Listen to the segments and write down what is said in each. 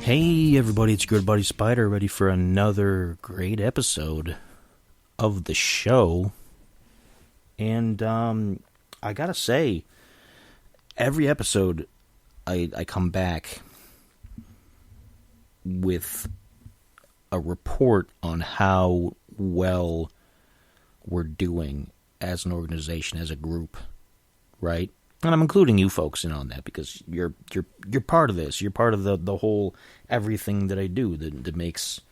Hey everybody, it's your good buddy Spider, ready for another great episode of the show. And I gotta say, every episode I come back with a report on how well we're doing as an organization, as a group, right? And I'm including you folks in on that because you're part of this. You're part of the whole everything that I do that makes.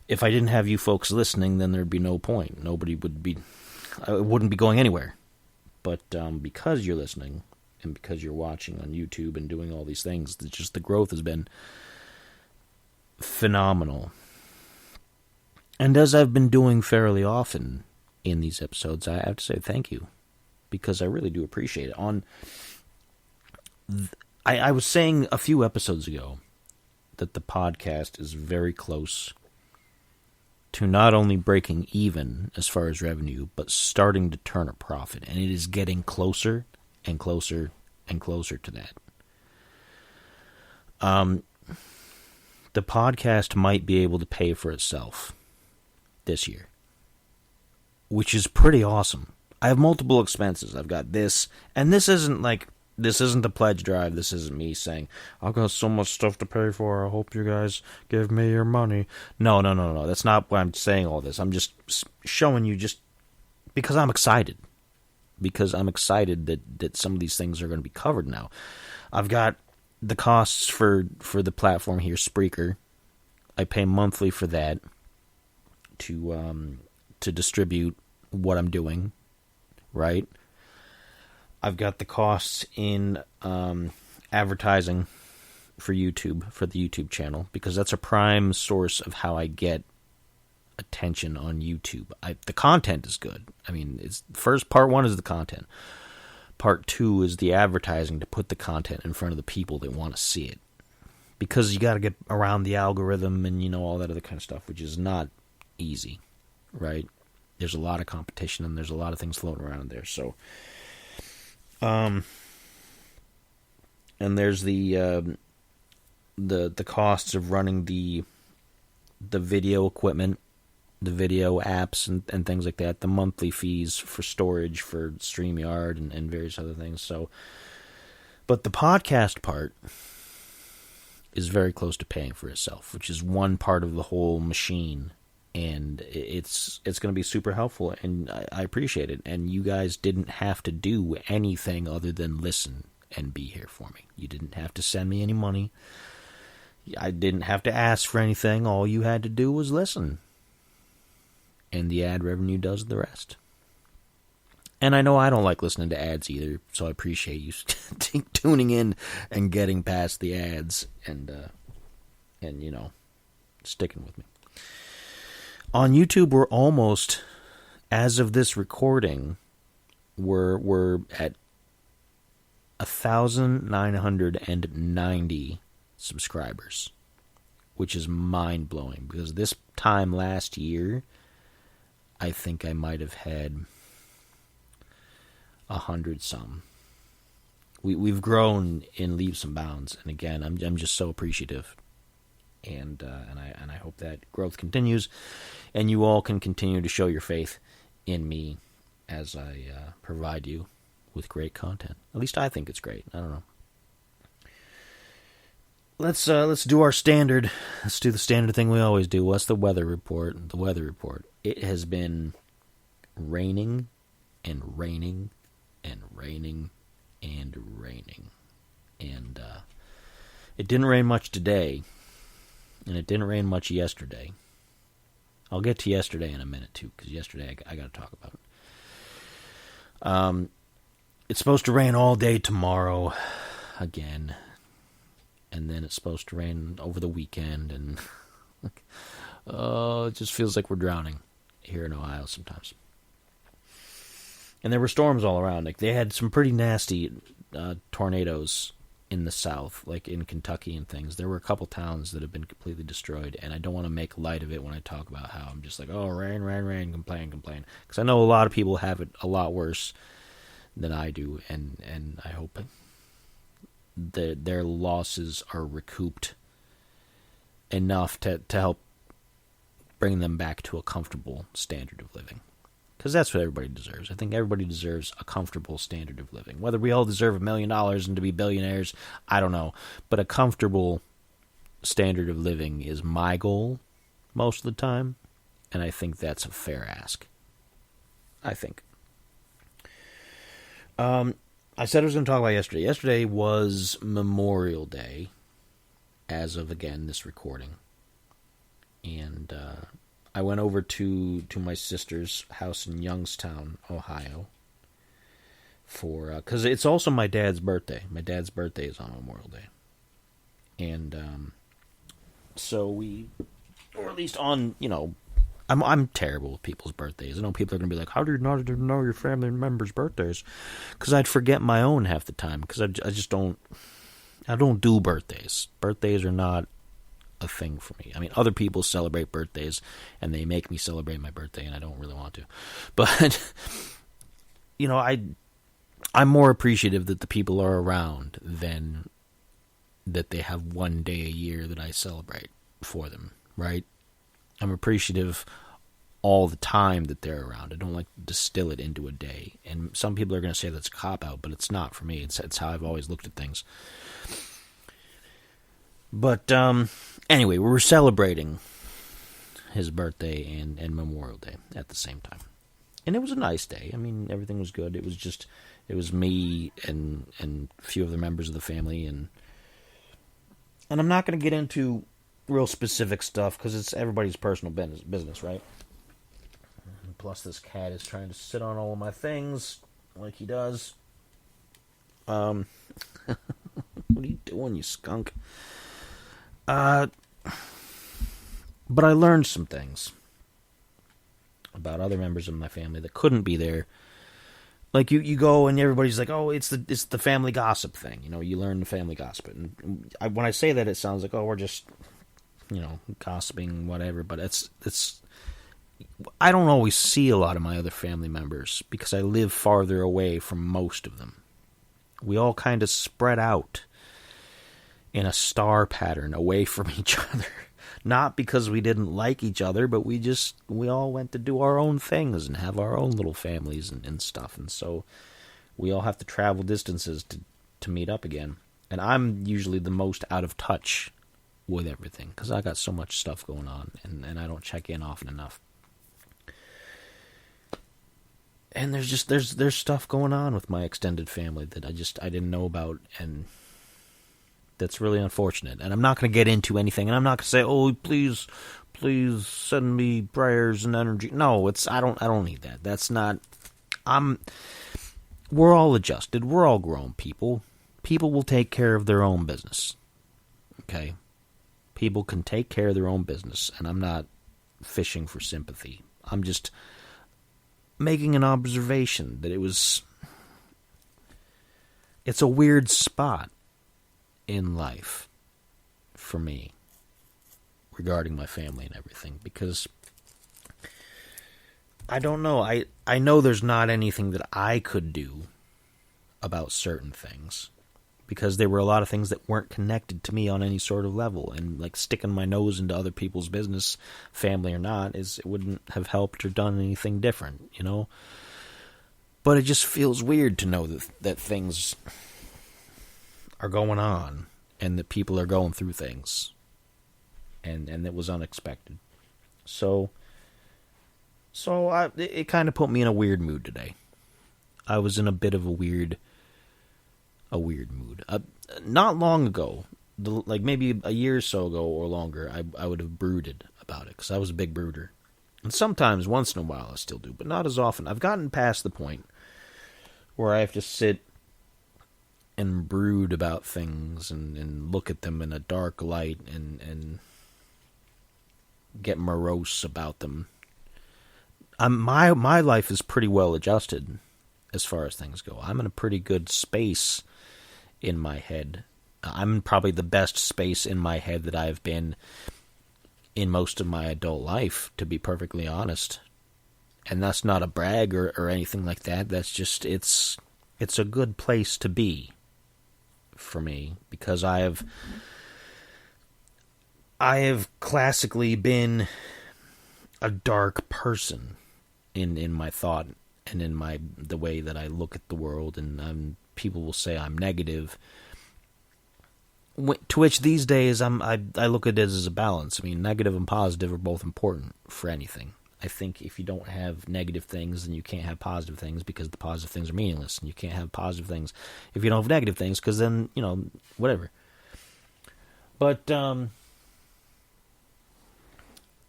If I didn't have you folks listening, then there'd be no point. Nobody would be. It wouldn't be going anywhere. But because you're listening and because you're watching on YouTube and doing all these things, just the growth has been phenomenal. And as I've been doing fairly often in these episodes, I have to say thank you. Because I really do appreciate it. I was saying a few episodes ago that the podcast is very close to not only breaking even as far as revenue, but starting to turn a profit. And it is getting closer and closer and closer to that. The podcast might be able to pay for itself this year, which is pretty awesome. I have multiple expenses. I've got this, and this isn't the pledge drive. This isn't me saying, I've got so much stuff to pay for. I hope you guys give me your money. No. That's not why I'm saying all this. I'm just showing you just because I'm excited. Because I'm excited that some of these things are going to be covered now. I've got the costs for the platform here, Spreaker. I pay monthly for that to distribute what I'm doing. Right? I've got the costs in advertising for YouTube, for the YouTube channel, because that's a prime source of how I get attention on YouTube. The content is good. I mean, part one is the content. Part two is the advertising to put the content in front of the people that want to see it. Because you got to get around the algorithm and, all that other kind of stuff, which is not easy, right? There's a lot of competition and there's a lot of things floating around there. So, and there's the costs of running the video equipment, the video apps and things like that, the monthly fees for storage for StreamYard and various other things. So, but the podcast part is very close to paying for itself, which is one part of the whole machine. And it's going to be super helpful, and I appreciate it. And you guys didn't have to do anything other than listen and be here for me. You didn't have to send me any money. I didn't have to ask for anything. All you had to do was listen. And the ad revenue does the rest. And I know I don't like listening to ads either, so I appreciate you tuning in and getting past the ads and sticking with me. On YouTube, we're almost, as of this recording, we're at 1,990 subscribers, which is mind-blowing, because this time last year, I think I might have had 100-some. We've grown in leaps and bounds, and again, I'm just so appreciative. And I hope that growth continues, and you all can continue to show your faith in me as I provide you with great content. At least I think it's great. I don't know. Let's do our standard. Let's do the standard thing we always do. What's the weather report? The weather report. It has been raining and raining and raining and raining, and it didn't rain much today. And it didn't rain much yesterday. I'll get to yesterday in a minute, too, because yesterday I got to talk about it. It's supposed to rain all day tomorrow again. And then it's supposed to rain over the weekend. And it just feels like we're drowning here in Ohio sometimes. And there were storms all around. Like, they had some pretty nasty tornadoes in the south, like in Kentucky and things. There were a couple towns that have been completely destroyed, and I don't want to make light of it when I talk about how I'm just like, oh, rain, complain. Because I know a lot of people have it a lot worse than I do, and I hope that their losses are recouped enough to help bring them back to a comfortable standard of living. Because that's what everybody deserves. I think everybody deserves a comfortable standard of living. Whether we all deserve $1 million and to be billionaires, I don't know. But a comfortable standard of living is my goal most of the time. And I think that's a fair ask. I think. I said I was going to talk about yesterday. Yesterday was Memorial Day, as of, again, this recording. And I went over to my sister's house in Youngstown, Ohio, for because it's also my dad's birthday. My dad's birthday is on Memorial Day. And so we, or at least on, I'm terrible with people's birthdays. I know people are going to be like, how do you not know your family members' birthdays? Because I'd forget my own half the time, because I just don't do birthdays. Birthdays are not a thing for me. I mean, other people celebrate birthdays, and they make me celebrate my birthday, and I don't really want to. But, I'm more appreciative that the people are around than that they have one day a year that I celebrate for them, right? I'm appreciative all the time that they're around. I don't like to distill it into a day. And some people are going to say that's a cop-out, but it's not for me. It's how I've always looked at things. But anyway, we were celebrating his birthday and Memorial Day at the same time. And it was a nice day. I mean, everything was good. It was me and a few other members of the family. And I'm not going to get into real specific stuff because it's everybody's personal business, right? And plus, this cat is trying to sit on all of my things like he does. What are you doing, you skunk? But I learned some things about other members of my family that couldn't be there. Like you go and everybody's like, oh, it's the family gossip thing. You learn the family gossip. And when I say that, it sounds like, oh, we're just gossiping, whatever. But it's. I don't always see a lot of my other family members because I live farther away from most of them. We all kind of spread out in a star pattern away from each other. Not because we didn't like each other, but we all went to do our own things and have our own little families and stuff. And so we all have to travel distances to meet up again. And I'm usually the most out of touch with everything because I got so much stuff going on and I don't check in often enough. And there's stuff going on with my extended family that I didn't know about, and that's really unfortunate. And I'm not going to get into anything, and I'm not going to say, oh, please send me prayers and energy. No, I don't need that. That's not. We're all adjusted. We're all grown people. People will take care of their own business. Okay? People can take care of their own business, and I'm not fishing for sympathy. I'm just making an observation that it's a weird spot in life for me regarding my family and everything, because I don't know. I know there's not anything that I could do about certain things, because there were a lot of things that weren't connected to me on any sort of level, and like sticking my nose into other people's business, family or not, it wouldn't have helped or done anything different, But it just feels weird to know that things are going on and that people are going through things, and it was unexpected. So it kind of put me in a weird mood today. I was in a bit of a weird mood. Not long ago, like maybe a year or so ago or longer, I would have brooded about it, because I was a big brooder. And sometimes, once in a while, I still do, but not as often. I've gotten past the point where I have to sit and brood about things and look at them in a dark light and get morose about them. My life is pretty well adjusted as far as things go. I'm in a pretty good space in my head. I'm probably the best space in my head that I've been in most of my adult life, to be perfectly honest. And that's not a brag or anything like that. That's just, it's a good place to be for me, because I have classically been a dark person in my thought and in the way that I look at the world, and people will say I'm negative. To which these days I look at it as a balance. I mean, negative and positive are both important for anything. I think if you don't have negative things, then you can't have positive things, because the positive things are meaningless, and you can't have positive things if you don't have negative things, because then, whatever. But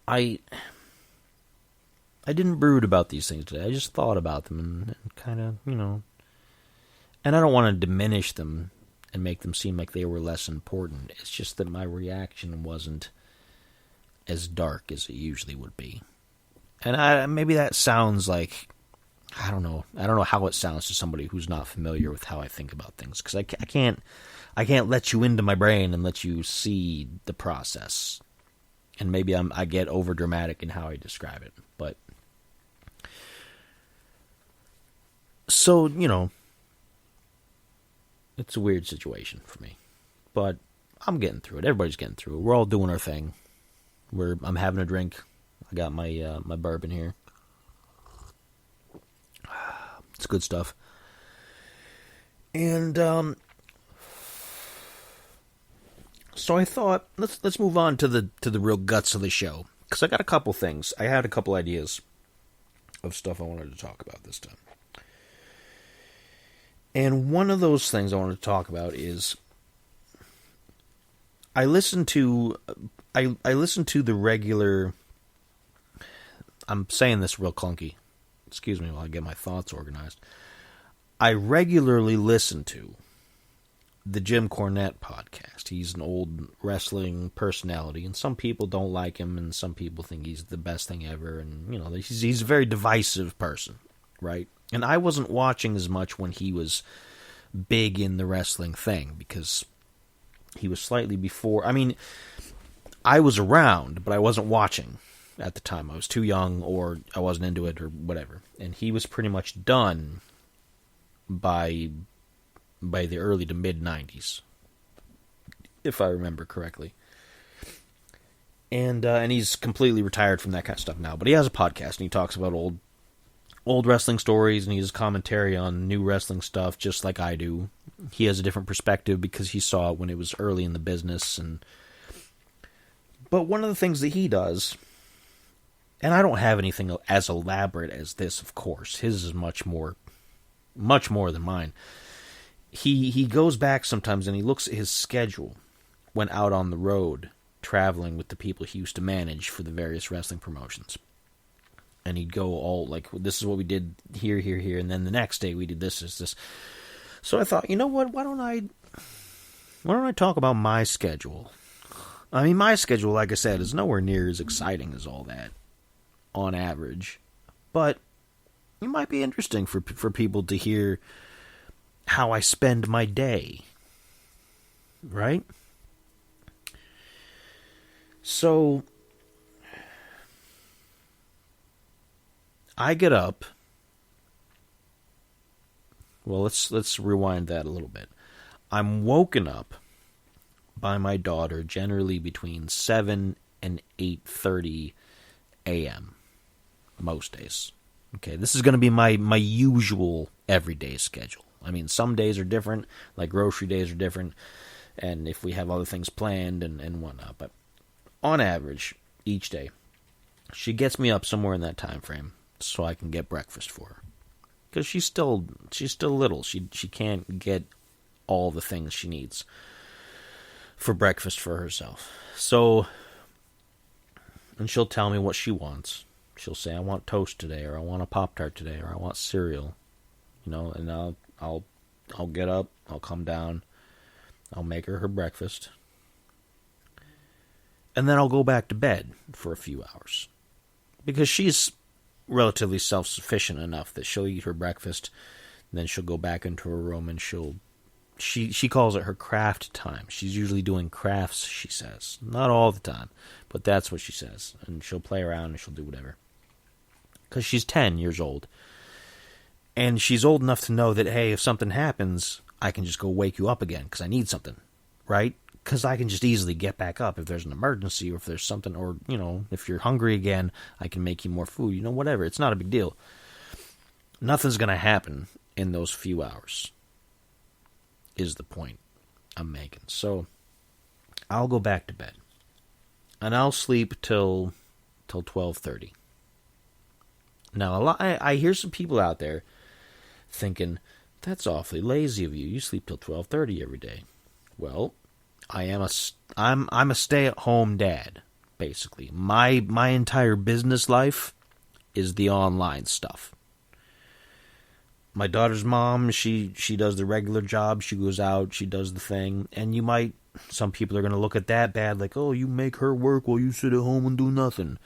I didn't brood about these things today. I just thought about them and kind of, and I don't want to diminish them and make them seem like they were less important. It's just that my reaction wasn't as dark as it usually would be. And maybe that sounds like, I don't know how it sounds to somebody who's not familiar with how I think about things, because I can't let you into my brain and let you see the process. And maybe I get over dramatic in how I describe it, but so, it's a weird situation for me, but I'm getting through it. Everybody's getting through it. We're all doing our thing. I'm having a drink. I got my my bourbon here. It's good stuff. And so I thought let's move on to the real guts of the show, because I got a couple things. I had a couple ideas of stuff I wanted to talk about this time. And one of those things I wanted to talk about is I listened to the regular. I'm saying this real clunky. Excuse me while I get my thoughts organized. I regularly listen to the Jim Cornette podcast. He's an old wrestling personality, and some people don't like him, and some people think he's the best thing ever, and he's a very divisive person, right? And I wasn't watching as much when he was big in the wrestling thing, because he was slightly before. I mean, I was around, but I wasn't watching at the time. I was too young, or I wasn't into it, or whatever. And he was pretty much done by the early to mid 90s, if I remember correctly. And he's completely retired from that kind of stuff now. But he has a podcast, and he talks about old wrestling stories, and he has commentary on new wrestling stuff, just like I do. He has a different perspective because he saw it when it was early in the business. But one of the things that he does, and I don't have anything as elaborate as this, of course. His is much more than mine. He goes back sometimes and he looks at his schedule when out on the road, traveling with the people he used to manage for the various wrestling promotions. And he'd go all like, this is what we did here, and then the next day we did this. So I thought, you know what? Why don't I talk about my schedule? I mean, my schedule, like I said, is nowhere near as exciting as all that, on average. But it might be interesting for people to hear how I spend my day, right? So I get up. Well, let's rewind that a little bit. I'm woken up by my daughter generally between 7 and 8:30 a.m. most days. Okay, this is going to be my usual everyday schedule. I mean, some days are different, like grocery days are different, and if we have other things planned and whatnot. But on average, each day, she gets me up somewhere in that time frame so I can get breakfast for her. Because she's still little. She can't get all the things she needs for breakfast for herself. So, and she'll tell me what she wants. She'll say, I want toast today, or I want a Pop-Tart today, or I want cereal. And I'll get up, I'll come down, I'll make her breakfast, and then I'll go back to bed for a few hours. Because she's relatively self-sufficient enough that she'll eat her breakfast, and then she'll go back into her room, and she calls it her craft time. She's usually doing crafts, she says. Not all the time, but that's what she says. And she'll play around and she'll do whatever. Because she's 10 years old. And she's old enough to know that, hey, if something happens, I can just go wake you up again because I need something, right? because I can just easily get back up if there's an emergency or if there's something, or, if you're hungry again, I can make you more food, whatever. It's not a big deal. Nothing's going to happen in those few hours, is the point I'm making. So I'll go back to bed, and I'll sleep till 12:30. Now, I hear some people out there thinking, that's awfully lazy of you. You sleep till 12:30 every day. Well, I'm a stay-at-home dad, basically. My entire business life is the online stuff. My daughter's mom, she does the regular job. She goes out, she does the thing, and some people are going to look at that bad, like, oh, you make her work while you sit at home and do nothing.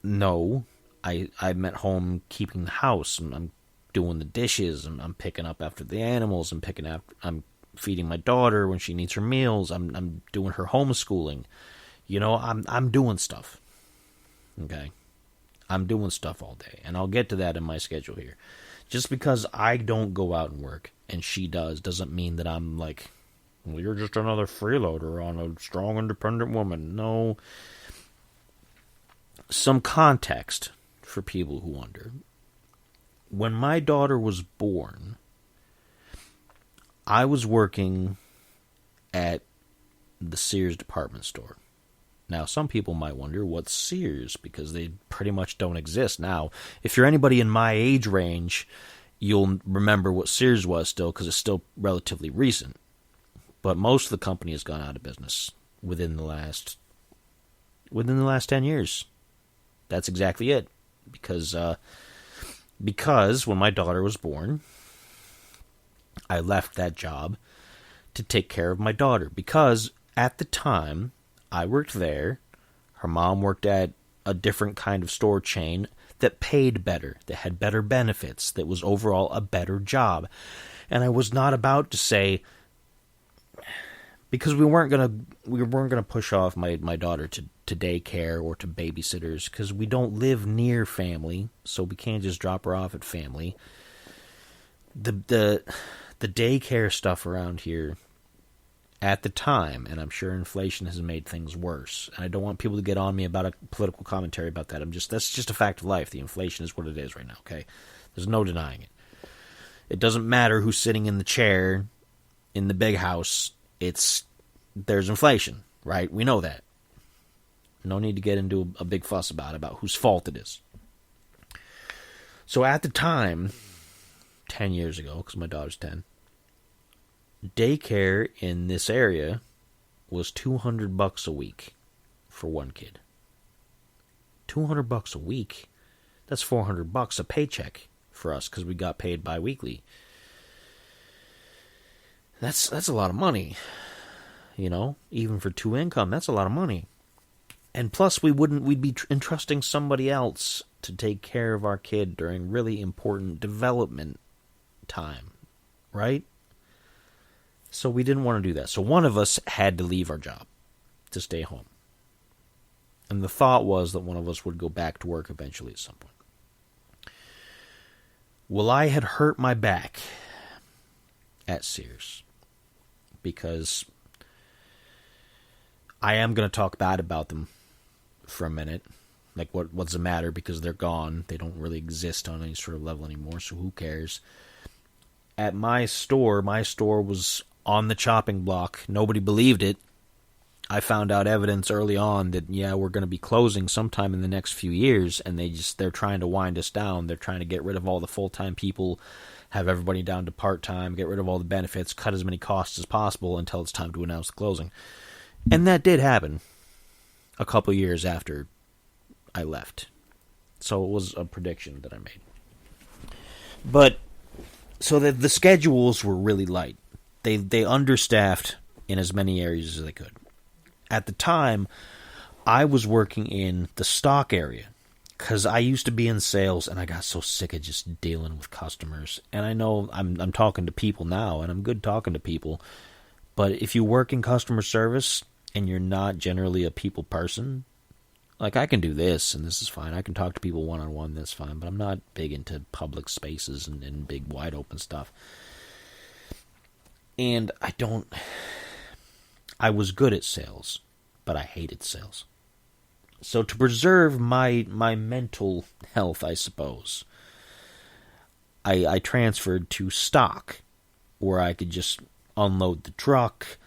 No, I'm at home keeping the house, and I'm doing the dishes, and I'm picking up after the animals, I'm feeding my daughter when she needs her meals, I'm doing her homeschooling. I'm doing stuff. Okay? I'm doing stuff all day, and I'll get to that in my schedule here. Just because I don't go out and work, and she doesn't mean that I'm like, well, you're just another freeloader on a strong, independent woman. No. Some context for people who wonder. When my daughter was born, I was working at the Sears department store. Now, some people might wonder, what's Sears? Because they pretty much don't exist now. If you're anybody in my age range, you'll remember what Sears was still, because it's still relatively recent. But most of the company has gone out of business within the last 10 years. That's exactly it. Because when my daughter was born, I left that job to take care of my daughter. Because at the time I worked there, her mom worked at a different kind of store chain that paid better, that had better benefits, that was overall a better job. And I was not about to say, because we weren't gonna push off my daughter to daycare or to babysitters, because we don't live near family, so we can't just drop her off at family. The daycare stuff around here at the time, and I'm sure inflation has made things worse, and I don't want people to get on me about a political commentary about that. That's just a fact of life. The inflation is what it is right now, okay? There's no denying it. It doesn't matter who's sitting in the chair in the big house. There's inflation, right? We know that. No need to get into a big fuss about whose fault it is. So at the time, 10 years ago, because my daughter's 10, daycare in this area was $200 a week for one kid. $200 a week? That's $400 a paycheck for us, because we got paid bi-weekly. That's a lot of money. Even for two income, that's a lot of money. And plus, we'd be entrusting somebody else to take care of our kid during really important development time, right? So we didn't want to do that. So one of us had to leave our job to stay home. And the thought was that one of us would go back to work eventually at some point. Well, I had hurt my back at Sears, because I am going to talk bad about them for a minute. Like, what's the matter? Because they're gone. They don't really exist on any sort of level anymore, so who cares? At my store was on the chopping block. Nobody believed it. I found out evidence early on that, we're going to be closing sometime in the next few years, and they're trying to wind us down. They're trying to get rid of all the full-time people, have everybody down to part-time, get rid of all the benefits, cut as many costs as possible until it's time to announce the closing. And that did happen a couple years after I left. So it was a prediction that I made. But, so the schedules were really light. They understaffed in as many areas as they could. At the time, I was working in the stock area, because I used to be in sales, and I got so sick of just dealing with customers. And I know I'm talking to people now, and I'm good talking to people. But if you work in customer service and you're not generally a people person, like, I can do this, and this is fine. I can talk to people one-on-one, that's fine. But I'm not big into public spaces and big, wide-open stuff. And I was good at sales, but I hated sales. So to preserve my mental health, I suppose, I transferred to stock, where I could just unload the truck,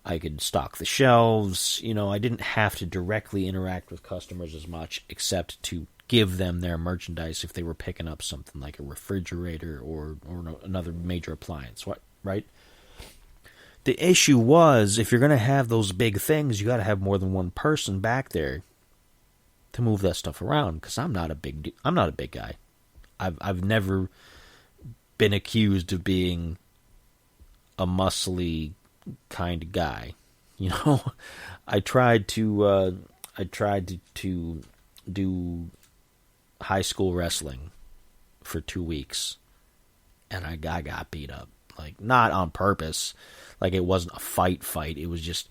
I could stock the shelves. I didn't have to directly interact with customers as much, except to give them their merchandise if they were picking up something like a refrigerator or another major appliance, right? The issue was, if you're going to have those big things, you got to have more than one person back there to move that stuff around, because I'm not a big guy. I've never been accused of being a muscly kind of guy. I tried to do high school wrestling for 2 weeks, and I got beat up. Like, not on purpose. Like, it wasn't a fight. It was just,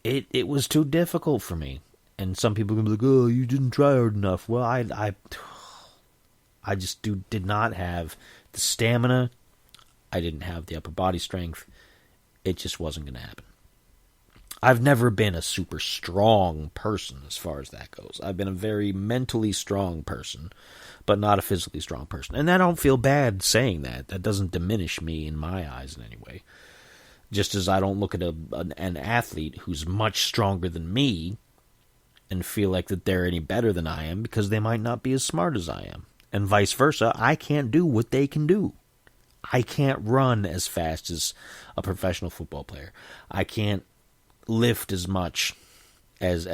it was too difficult for me. And some people can be like, oh, you didn't try hard enough. Well, I just did not have the stamina. I didn't have the upper body strength. It just wasn't going to happen. I've never been a super strong person as far as that goes. I've been a very mentally strong person, but not a physically strong person. And I don't feel bad saying that. That doesn't diminish me in my eyes in any way. Just as I don't look at an athlete who's much stronger than me and feel like that they're any better than I am, because they might not be as smart as I am. And vice versa, I can't do what they can do. I can't run as fast as a professional football player. I can't lift as much as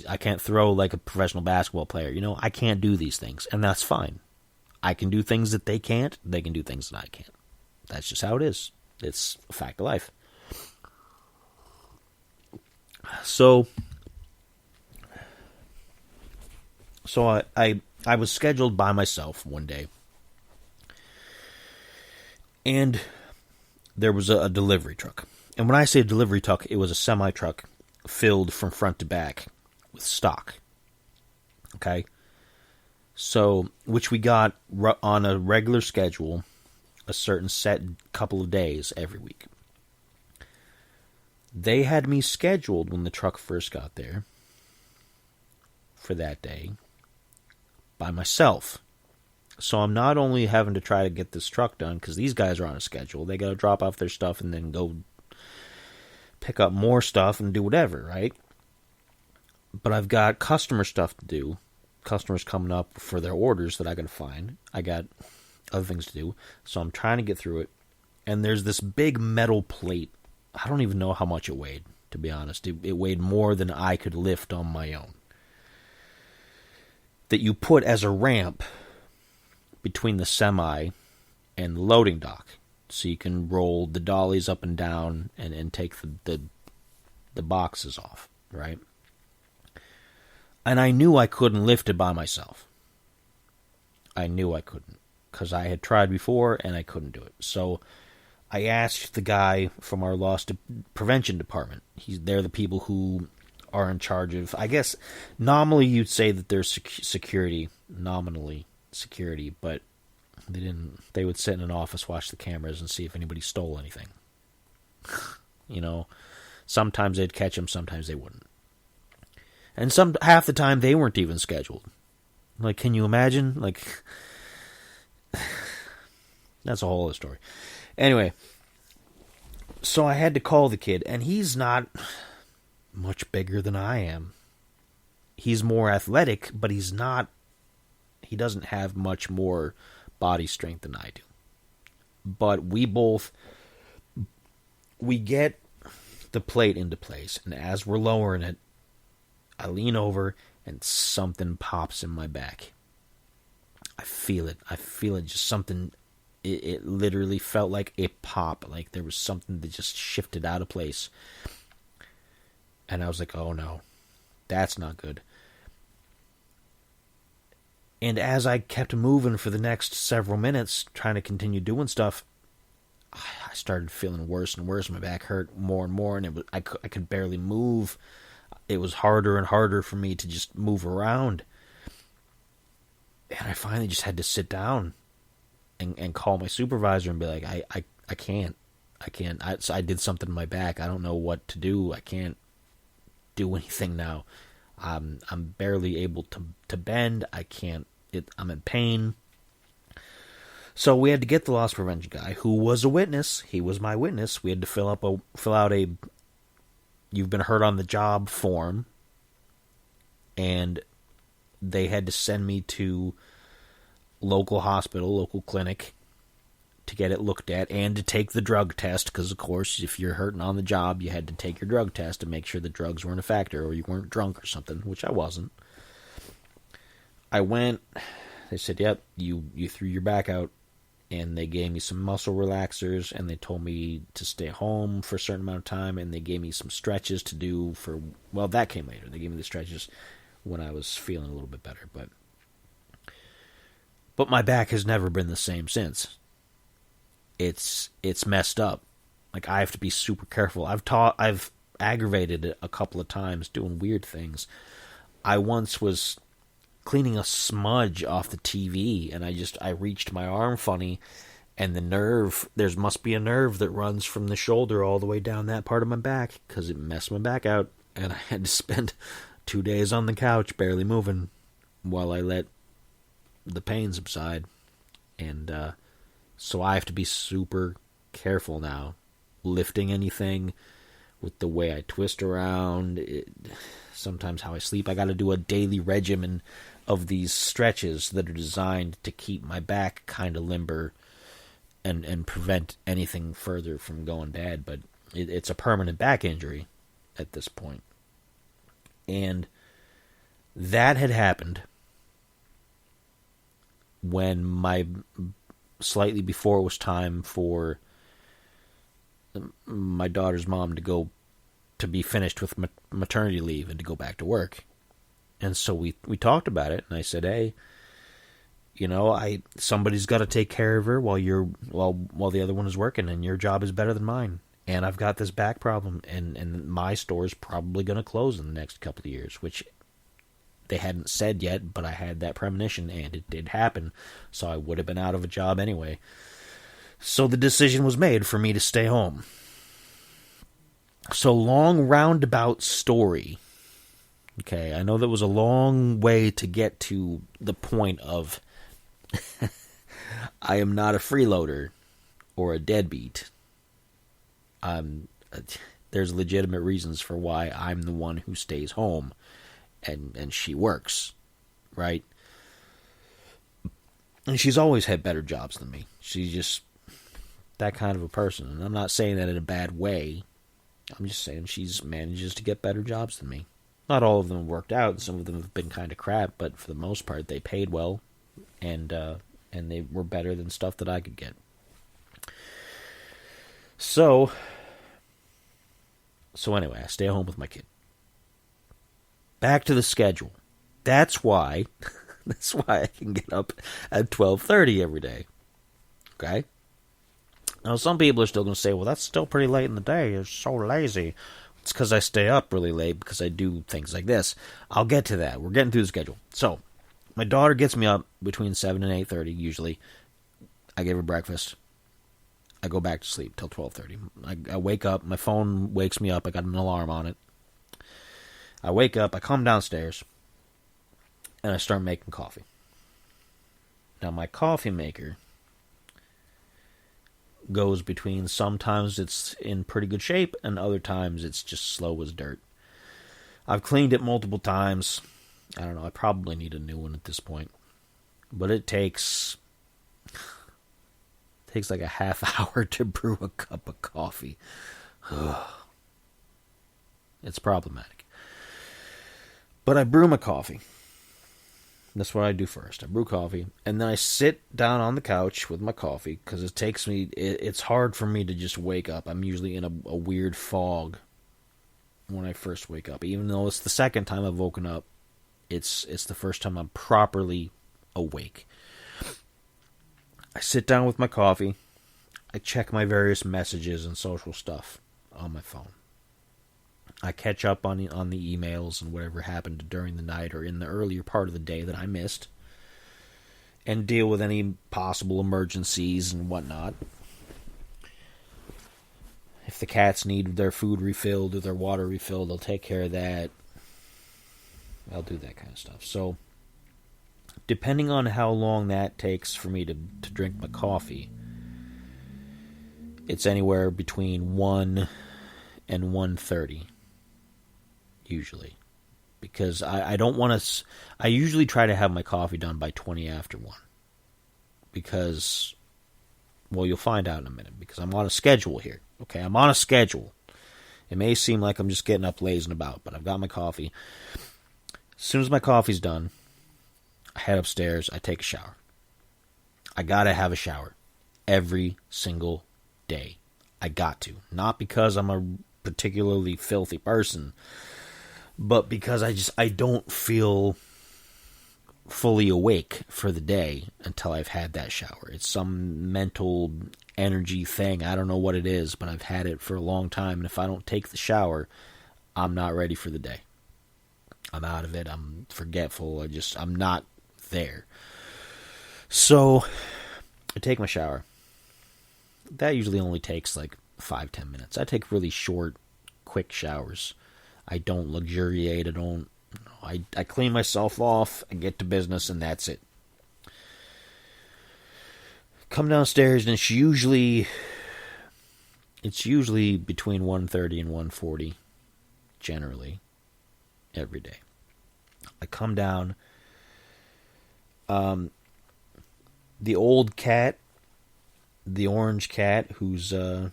I can't throw like a professional basketball player. I can't do these things, and that's fine. I can do things that they can't. They can do things that I can't. That's just how it is. It's a fact of life. So I was scheduled by myself one day, and there was a delivery truck. And when I say delivery truck, it was a semi-truck filled from front to back with stock. Okay? So, which we got on a regular schedule, a certain set couple of days every week. They had me scheduled when the truck first got there for that day by myself. So I'm not only having to try to get this truck done, because these guys are on a schedule. They got to drop off their stuff and then go pick up more stuff and do whatever, right? But I've got customer stuff to do. Customers coming up for their orders that I got to find. I got other things to do. So I'm trying to get through it. And there's this big metal plate. I don't even know how much it weighed, to be honest. It weighed more than I could lift on my own. That you put as a ramp between the semi and the loading dock, so you can roll the dollies up and down and take the boxes off, right? And I knew I couldn't lift it by myself. I knew I couldn't, because I had tried before and I couldn't do it. So I asked the guy from our loss prevention department. They're the people who are in charge of, I guess, nominally you'd say that they're security, nominally security, but they would sit in an office, watch the cameras, and see if anybody stole anything. Sometimes they'd catch them, sometimes they wouldn't. And half the time they weren't even scheduled. Like, can you imagine? Like, that's a whole other story. Anyway, so I had to call the kid, and he's not much bigger than I am. He's more athletic, but he doesn't have much more body strength than I do. But we get the plate into place, and as we're lowering it, I lean over, and something pops in my back. I feel it. Just something. It literally felt like a pop, like there was something that just shifted out of place. And I was like, oh no, that's not good. And as I kept moving for the next several minutes, trying to continue doing stuff, I started feeling worse and worse. My back hurt more and more, and I could barely move. It was harder and harder for me to just move around. And I finally just had to sit down and call my supervisor and be like, I can't. I can't. I did something to my back. I don't know what to do. I can't do anything now. I'm barely able to bend. I can't. I'm in pain. So we had to get the loss prevention guy, who was a witness. He was my witness. We had to fill out a "you've been hurt on the job" form, and they had to send me to local hospital, local clinic, to get it looked at and to take the drug test, because of course if you're hurting on the job you had to take your drug test to make sure the drugs weren't a factor or you weren't drunk or something, which I wasn't. I went, they said, yep, you threw your back out, and they gave me some muscle relaxers, and they told me to stay home for a certain amount of time, and they gave me some stretches to do for, well, that came later. They gave me the stretches when I was feeling a little bit better, but my back has never been the same since. It's messed up. Like, I have to be super careful. I've aggravated it a couple of times doing weird things. I once was cleaning a smudge off the TV, and I reached my arm funny, and the nerve, there must be a nerve that runs from the shoulder all the way down that part of my back, because it messed my back out, and I had to spend 2 days on the couch barely moving while I let the pain subside. And so I have to be super careful now, lifting anything, with the way I twist around, sometimes how I sleep. I got to do a daily regimen of these stretches that are designed to keep my back kind of limber and prevent anything further from going bad. But it's a permanent back injury at this point. And that had happened when slightly before it was time for my daughter's mom to be finished with maternity leave and to go back to work. And so we talked about it, and I said, hey, somebody's got to take care of her while the other one is working, and your job is better than mine. And I've got this back problem, and my store's probably going to close in the next couple of years, which they hadn't said yet, but I had that premonition, and it did happen, so I would have been out of a job anyway. So the decision was made for me to stay home. So, long roundabout story. Okay, I know that was a long way to get to the point of I am not a freeloader or a deadbeat. There's legitimate reasons for why I'm the one who stays home and she works, right? And she's always had better jobs than me. She's just that kind of a person. And I'm not saying that in a bad way. I'm just saying she manages to get better jobs than me. Not all of them have worked out. Some of them have been kind of crap, but for the most part, they paid well, and they were better than stuff that I could get. So anyway, I stay home with my kid. Back to the schedule. That's why I can get up at 12:30 every day. Okay? Now, some people are still going to say, well, that's still pretty late in the day. You're so lazy. It's because I stay up really late because I do things like this. I'll get to that. We're getting through the schedule. So, my daughter gets me up between 7 and 8:30 usually. I give her breakfast. I go back to sleep till 12:30. I wake up. My phone wakes me up. I got an alarm on it. I wake up. I come downstairs. And I start making coffee. Now, my coffee maker goes between sometimes it's in pretty good shape and other times it's just slow as dirt. I've cleaned it multiple times. I don't know, I probably need a new one at this point. But it takes like a half hour to brew a cup of coffee. It's problematic. But I brew my coffee. That's what I do first. I brew coffee, and then I sit down on the couch with my coffee, because it's hard for me to just wake up. I'm usually in a weird fog when I first wake up. Even though it's the second time I've woken up, it's the first time I'm properly awake. I sit down with my coffee. I check my various messages and social stuff on my phone. I catch up on the emails and whatever happened during the night or in the earlier part of the day that I missed, and deal with any possible emergencies and whatnot. If the cats need their food refilled or their water refilled, I'll take care of that. I'll do that kind of stuff. So, depending on how long that takes for me to drink my coffee, it's anywhere between 1 and 1:30, usually. Because I don't want to... I usually try to have my coffee done by 20 after 1. Because, well, you'll find out in a minute. Because I'm on a schedule here. Okay, I'm on a schedule. It may seem like I'm just getting up lazing about, but I've got my coffee. As soon as my coffee's done, I head upstairs, I take a shower. I gotta have a shower. Every single day. I got to. Not because I'm a particularly filthy person, but because I don't feel fully awake for the day until I've had that shower. It's some mental energy thing. I don't know what it is, but I've had it for a long time, and if I don't take the shower, I'm not ready for the day. I'm out of it. I'm forgetful. I'm not there. So, I take my shower. That usually only takes like 5-10 minutes. I take really short, quick showers. I don't luxuriate. I clean myself off, I get to business, and that's it. Come downstairs, and it's usually between 1:30 and 1:40, generally, every day. I come down. The old cat, the orange cat, who's on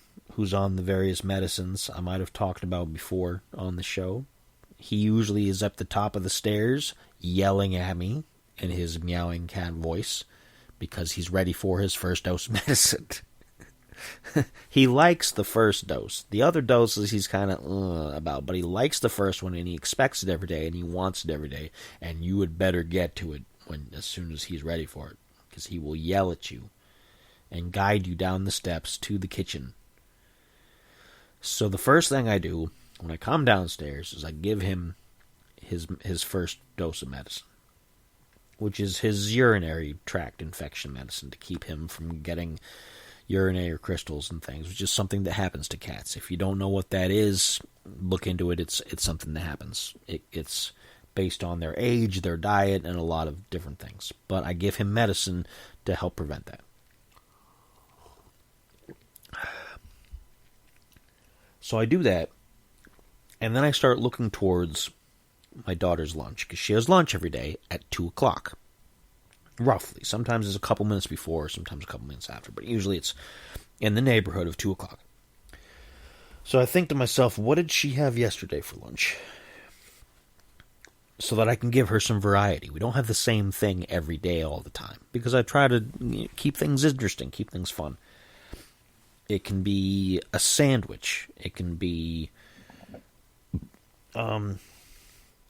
the various medicines I might have talked about before on the show. He usually is up the top of the stairs, yelling at me in his meowing cat voice, because he's ready for his first dose of medicine. He likes the first dose. The other doses he's kind of about, but he likes the first one, and he expects it every day, and he wants it every day, and you would better get to it as soon as he's ready for it, because he will yell at you and guide you down the steps to the kitchen. So the first thing I do when I come downstairs is I give him his first dose of medicine, which is his urinary tract infection medicine to keep him from getting urinary crystals and things, which is something that happens to cats. If you don't know what that is, look into it. It's something that happens. It's based on their age, their diet, and a lot of different things. But I give him medicine to help prevent that. So I do that, and then I start looking towards my daughter's lunch, because she has lunch every day at 2 o'clock. Roughly. Sometimes it's a couple minutes before, sometimes a couple minutes after, but usually it's in the neighborhood of 2 o'clock. So I think to myself, what did she have yesterday for lunch? So that I can give her some variety. We don't have the same thing every day all the time, because I try to keep things interesting, keep things fun. It can be a sandwich. It can be,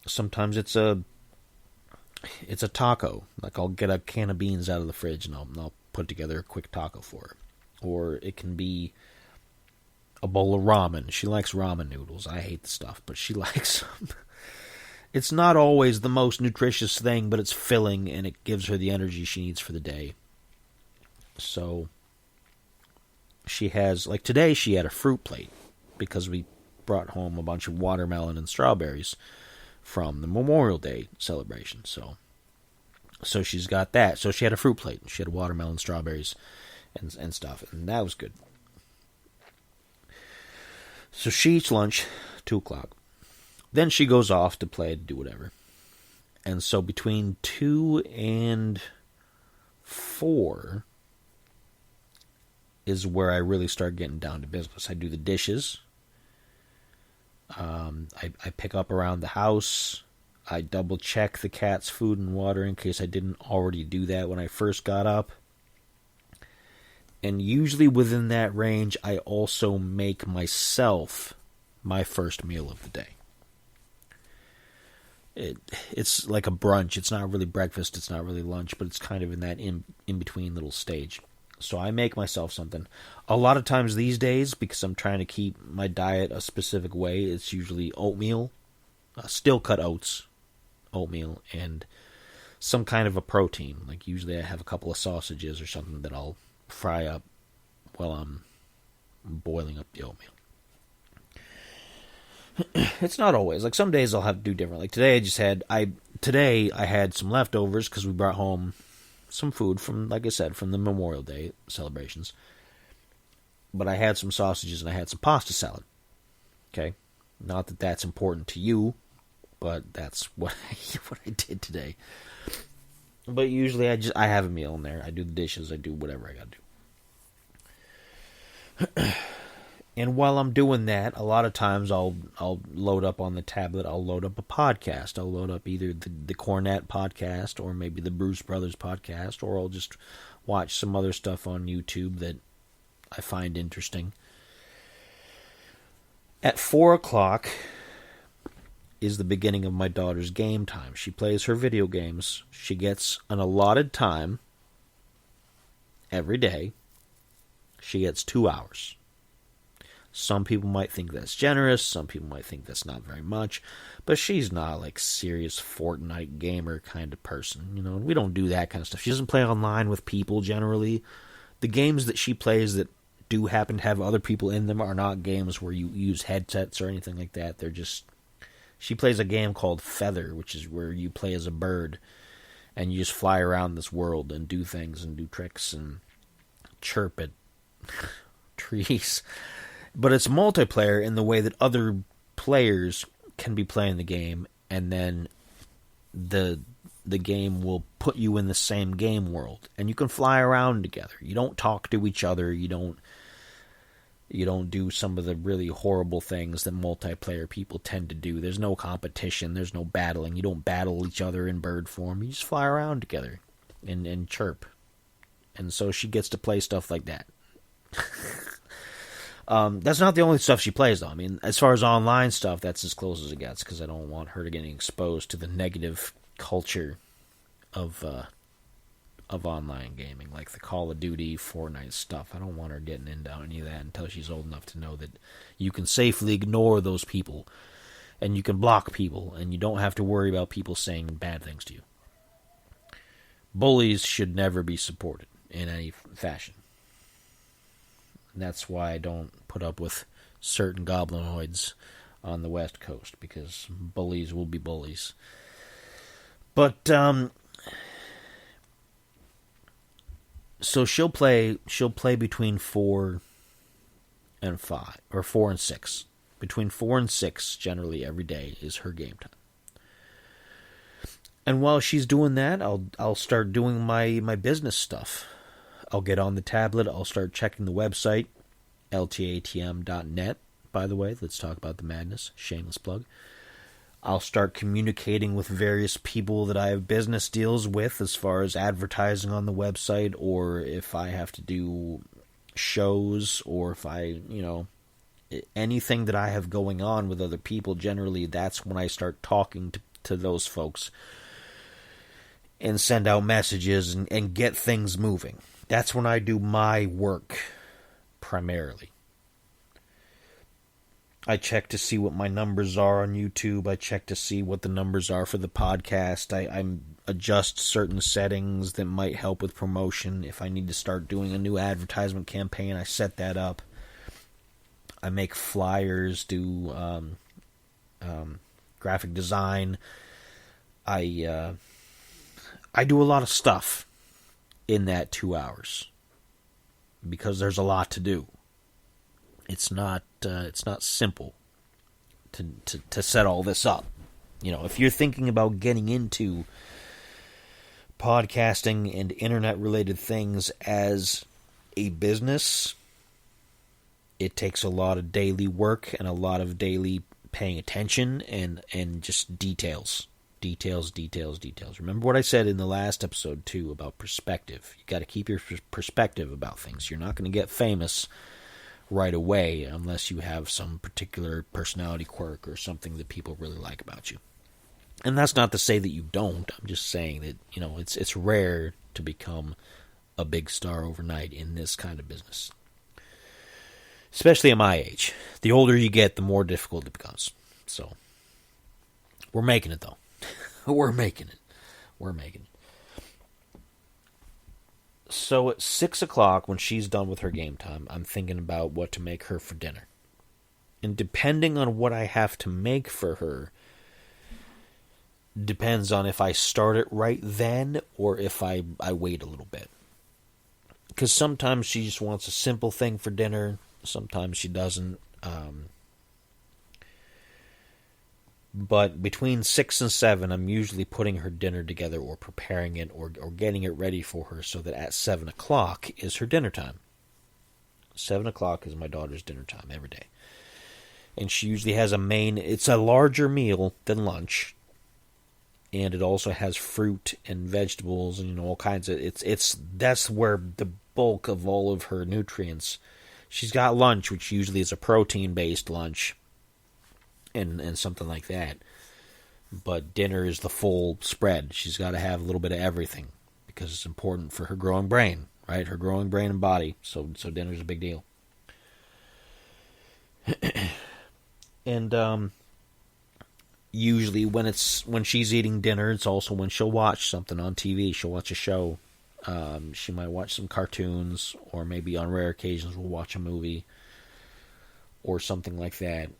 sometimes it's a taco. Like, I'll get a can of beans out of the fridge and I'll put together a quick taco for her. Or it can be a bowl of ramen. She likes ramen noodles. I hate the stuff, but she likes them. It's not always the most nutritious thing, but it's filling and it gives her the energy she needs for the day. So she has, like today, she had a fruit plate because we brought home a bunch of watermelon and strawberries from the Memorial Day celebration. So she's got that. So she had a fruit plate. She had watermelon, strawberries, and stuff, and that was good. So she eats lunch, 2 o'clock. Then she goes off to play, to do whatever. And so between 2 and 4 is where I really start getting down to business. I do the dishes. I pick up around the house. I double check the cat's food and water in case I didn't already do that when I first got up. And usually within that range, I also make myself my first meal of the day. It's like a brunch. It's not really breakfast. It's not really lunch, but it's kind of in that in-between little stage. So I make myself something. A lot of times these days, because I'm trying to keep my diet a specific way, it's usually oatmeal, still-cut oats, oatmeal, and some kind of a protein. Like usually I have a couple of sausages or something that I'll fry up while I'm boiling up the oatmeal. It's not always. Like, some days I'll have to do different. Like, today I had some leftovers because we brought home some food from, like I said, from the Memorial Day celebrations. But I had some sausages and I had some pasta salad. Okay? Not that that's important to you, but that's what I did today. But usually I have a meal in there. I do the dishes. I do whatever I gotta do. And while I'm doing that, a lot of times I'll load up on the tablet. I'll load up a podcast. I'll load up either the Cornette podcast or maybe the Bruce Brothers podcast, or I'll just watch some other stuff on YouTube that I find interesting. At 4 o'clock is the beginning of my daughter's game time. She plays her video games. She gets an allotted time every day. She gets 2 hours. Some people might think that's generous. Some people might think that's not very much. But she's not like serious Fortnite gamer kind of person. You know, we don't do that kind of stuff. She doesn't play online with people generally. The games that she plays that do happen to have other people in them are not games where you use headsets or anything like that. They're just... She plays a game called Feather, which is where you play as a bird. And you just fly around this world and do things and do tricks and chirp at trees. But it's multiplayer in the way that other players can be playing the game, and then the game will put you in the same game world, and you can fly around together. You don't talk to each other. You don't do some of the really horrible things that multiplayer people tend to do. There's no competition. There's no battling. You don't battle each other in bird form. You just fly around together and chirp. And so she gets to play stuff like that. That's not the only stuff she plays, though. I mean, as far as online stuff, that's as close as it gets, because I don't want her to get exposed to the negative culture of online gaming, like the Call of Duty, Fortnite stuff. I don't want her getting into any of that until she's old enough to know that you can safely ignore those people, and you can block people, and you don't have to worry about people saying bad things to you. Bullies should never be supported in any fashion. And that's why I don't put up with certain goblinoids on the West Coast, because bullies will be bullies. But so she'll play between 4 and 5, or 4 and 6. Between 4 and 6 generally every day is her game time. And while she's doing that, I'll start doing my business stuff. I'll get on the tablet. I'll start checking the website, ltatm.net, by the way. Let's talk about the madness. Shameless plug. I'll start communicating with various people that I have business deals with as far as advertising on the website, or if I have to do shows, or if anything that I have going on with other people, generally that's when I start talking to those folks and send out messages and get things moving. That's when I do my work, primarily. I check to see what my numbers are on YouTube. I check to see what the numbers are for the podcast. I adjust certain settings that might help with promotion. If I need to start doing a new advertisement campaign, I set that up. I make flyers, do graphic design. I do a lot of stuff in that 2 hours, because there's a lot to do. It's not simple to set all this up. You know, if you're thinking about getting into podcasting and internet related things as a business, it takes a lot of daily work and a lot of daily paying attention and just details. Details. Remember what I said in the last episode, too, about perspective. You got to keep your perspective about things. You're not going to get famous right away unless you have some particular personality quirk or something that people really like about you. And that's not to say that you don't. I'm just saying that, you know, it's rare to become a big star overnight in this kind of business. Especially at my age. The older you get, the more difficult it becomes. So, we're making it, though. We're making it. So at 6 o'clock, when she's done with her game time, I'm thinking about what to make her for dinner. And depending on what I have to make for her, depends on if I start it right then or if I wait a little bit. Because sometimes she just wants a simple thing for dinner. Sometimes she doesn't. But between 6 and 7, I'm usually putting her dinner together or preparing it or getting it ready for her so that at 7 o'clock is her dinner time. 7 o'clock is my daughter's dinner time every day. And she usually has it's a larger meal than lunch. And it also has fruit and vegetables and all kinds of that's where the bulk of all of her nutrients. She's got lunch, which usually is a protein-based lunch and something like that. But dinner is the full spread. She's got to have a little bit of everything because it's important for her growing brain, right? Her growing brain and body. So dinner's a big deal. And usually when she's eating dinner, it's also when she'll watch something on TV. She'll watch a show. She might watch some cartoons, or maybe on rare occasions we'll watch a movie or something like that.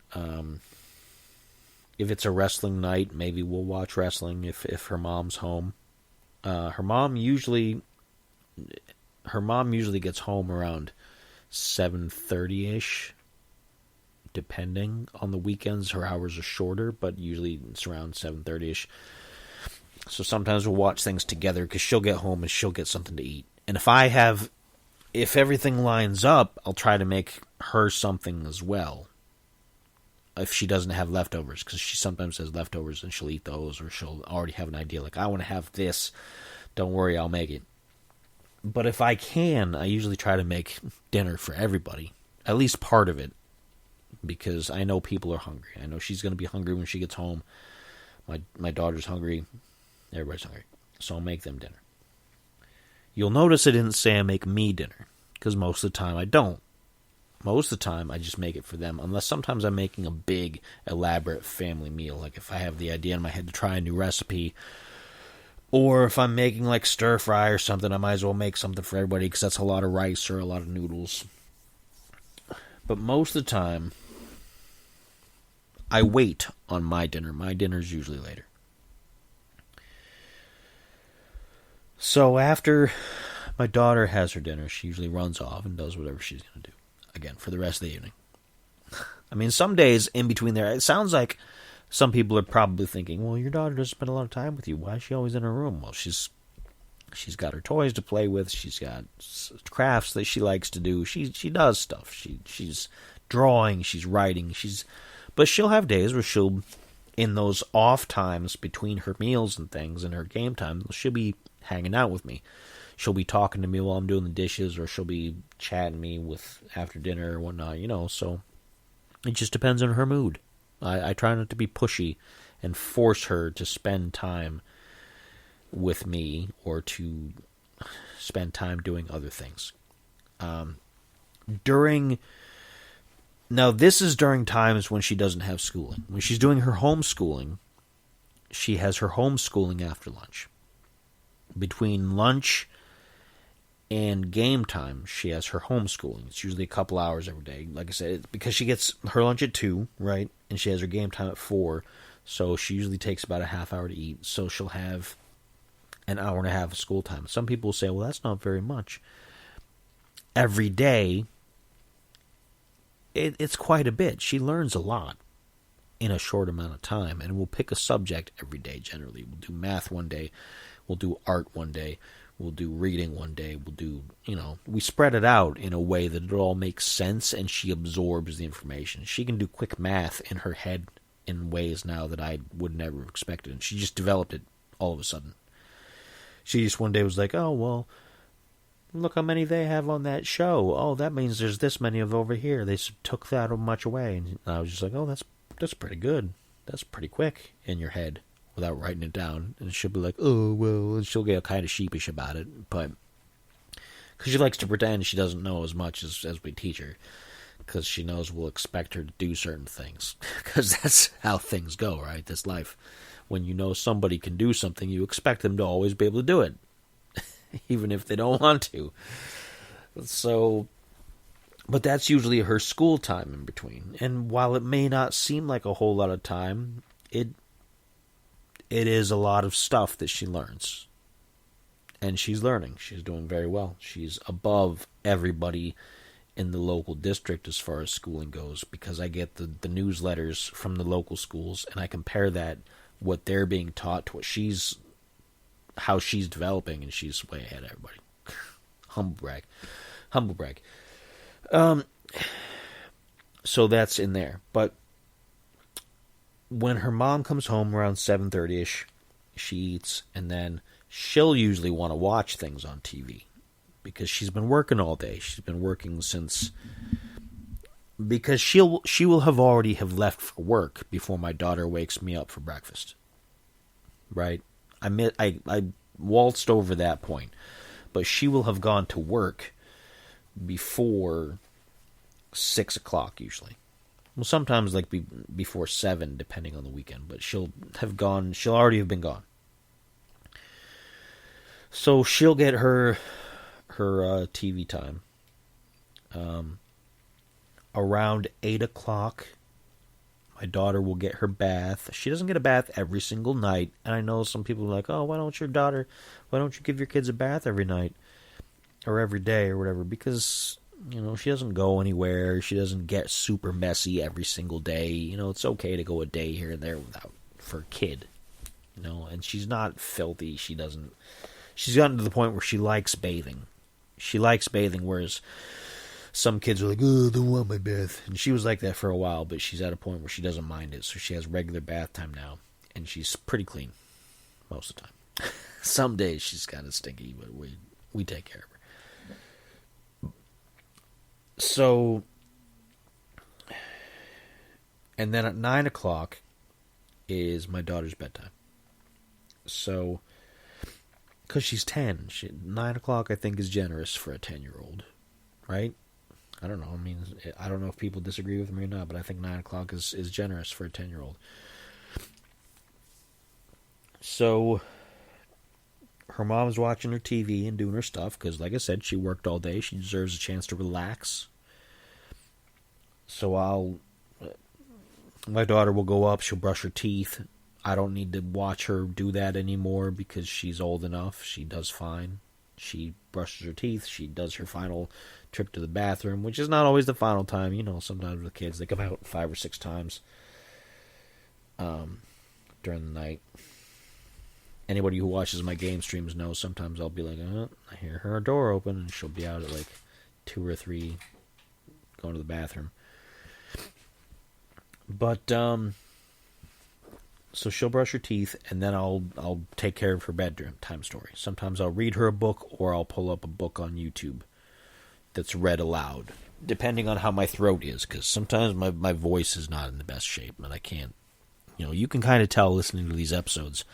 If it's a wrestling night, maybe we'll watch wrestling if her mom's home. Her mom usually gets home around 7:30-ish. Depending on the weekends, her hours are shorter, but usually it's around 7:30-ish. So sometimes we'll watch things together because she'll get home and she'll get something to eat. And if everything lines up, I'll try to make her something as well. If she doesn't have leftovers, because she sometimes has leftovers and she'll eat those, or she'll already have an idea like, I want to have this. Don't worry, I'll make it. But if I can, I usually try to make dinner for everybody, at least part of it. Because I know people are hungry. I know she's going to be hungry when she gets home. My daughter's hungry. Everybody's hungry. So I'll make them dinner. You'll notice I didn't say I make me dinner. Because most of the time I don't. Most of the time I just make it for them. Unless sometimes I'm making a big, elaborate family meal. Like if I have the idea in my head to try a new recipe. Or if I'm making like stir fry or something, I might as well make something for everybody. Because that's a lot of rice or a lot of noodles. But most of the time, I wait on my dinner. My dinner's usually later. So after my daughter has her dinner, she usually runs off and does whatever she's going to do. Again, for the rest of the evening. I mean, some days in between there, it sounds like some people are probably thinking, well, your daughter doesn't spend a lot of time with you. Why is she always in her room? Well, she's got her toys to play with. She's got crafts that she likes to do. She does stuff. She's drawing. She's writing. But she'll have days where she'll, in those off times between her meals and things and her game time, she'll be hanging out with me. She'll be talking to me while I'm doing the dishes, or she'll be chatting me with after dinner or whatnot, so it just depends on her mood. I try not to be pushy and force her to spend time with me or to spend time doing other things. Now, this is during times when she doesn't have schooling. When she's doing her homeschooling, she has her homeschooling after lunch. Between lunch and game time, she has her homeschooling. It's usually a couple hours every day. Like I said, because she gets her lunch at 2, right? And she has her game time at 4. So she usually takes about a half hour to eat. So she'll have an hour and a half of school time. Some people will say, well, that's not very much. Every day, it's quite a bit. She learns a lot in a short amount of time. And we'll pick a subject every day, generally. We'll do math one day. We'll do art one day. We'll do reading one day. We'll do, we spread it out in a way that it all makes sense and she absorbs the information. She can do quick math in her head in ways now that I would never have expected. And she just developed it all of a sudden. She just one day was like, oh, well, look how many they have on that show. Oh, that means there's this many of over here. They took that much away. And I was just like, oh, that's pretty good. That's pretty quick in your head without writing it down. And she'll be like, oh, well, and she'll get kind of sheepish about it. But because she likes to pretend she doesn't know as much as we teach her. Because she knows we'll expect her to do certain things. Because that's how things go, right? This life. When you know somebody can do something, you expect them to always be able to do it. Even if they don't want to. So But that's usually her school time in between. And while it may not seem like a whole lot of time, it is a lot of stuff that she learns. And she's learning. She's doing very well. She's above everybody in the local district as far as schooling goes, because I get the newsletters from the local schools, and I compare that, what they're being taught, to how she's developing, and she's way ahead of everybody. Humble brag. So that's in there. But when her mom comes home around 7:30ish, she eats, and then she'll usually want to watch things on TV because she's been working all day. She's been working because she will have already have left for work before my daughter wakes me up for breakfast. Right? I waltzed over that point, but she will have gone to work before 6 o'clock usually. Well, sometimes like before 7, depending on the weekend. But she'll already have been gone. So she'll get her TV time around 8 o'clock. My daughter will get her bath. She doesn't get a bath every single night. And I know some people are like, oh, why don't you give your kids a bath every night or every day or whatever? Because, she doesn't go anywhere. She doesn't get super messy every single day. It's okay to go a day here and there for a kid. And she's not filthy. She's gotten to the point where she likes bathing. Whereas some kids are like, oh, I don't want my bath. And she was like that for a while, but she's at a point where she doesn't mind it. So she has regular bath time now. And she's pretty clean most of the time. Some days she's kind of stinky, but we take care of her. So, and then at 9 o'clock is my daughter's bedtime. So, because she's 10, 9 o'clock I think is generous for a 10-year-old, right? I don't know. I mean, I don't know if people disagree with me or not, but I think 9 o'clock is generous for a 10-year-old. So, her mom's watching her TV and doing her stuff, because like I said, she worked all day. She deserves a chance to relax. So my daughter will go up, she'll brush her teeth. I don't need to watch her do that anymore because she's old enough. She does fine. She brushes her teeth. She does her final trip to the bathroom, which is not always the final time. Sometimes with kids, they come out 5 or 6 times during the night. Anybody who watches my game streams knows sometimes I'll be like, I hear her door open, and she'll be out at like 2 or 3 going to the bathroom. But, so she'll brush her teeth, and then I'll take care of her bedtime story. Sometimes I'll read her a book, or I'll pull up a book on YouTube that's read aloud, depending on how my throat is, because sometimes my voice is not in the best shape, and I can't, you can kind of tell listening to these episodes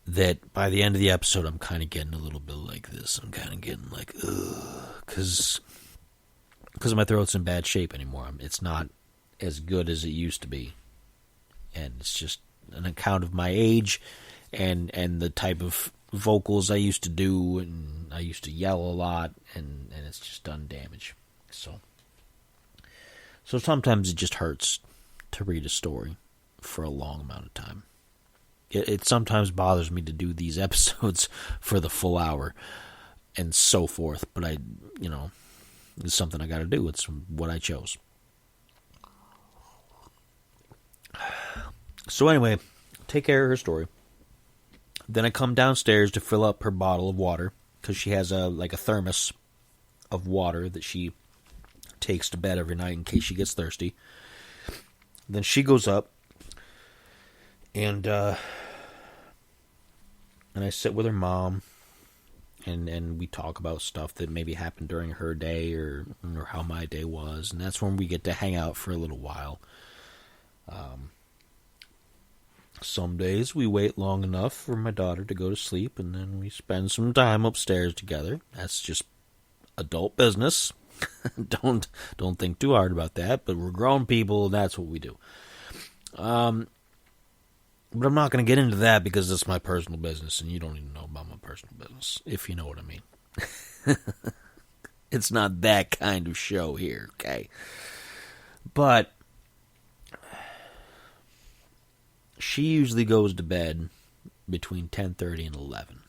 that by the end of the episode, I'm kind of getting a little bit like this. I'm kind of getting like, ugh, because my throat's in bad shape anymore. It's not as good as it used to be. And it's just an account of my age and the type of vocals I used to do, and I used to yell a lot, and it's just done damage. So sometimes it just hurts to read a story for a long amount of time. It sometimes bothers me to do these episodes for the full hour and so forth, but it's something I got to do. It's what I chose. So anyway, take care of her story. Then I come downstairs to fill up her bottle of water, because she has a thermos of water that she takes to bed every night in case she gets thirsty. Then she goes up, and I sit with her mom, and we talk about stuff that maybe happened during her day or how my day was, and that's when we get to hang out for a little while. Some days we wait long enough for my daughter to go to sleep, and then we spend some time upstairs together. That's just adult business. Don't think too hard about that, but we're grown people, and that's what we do. But I'm not going to get into that because it's my personal business, and you don't even know about my personal business, if you know what I mean. It's not that kind of show here, okay? But she usually goes to bed between 10:30 and 11.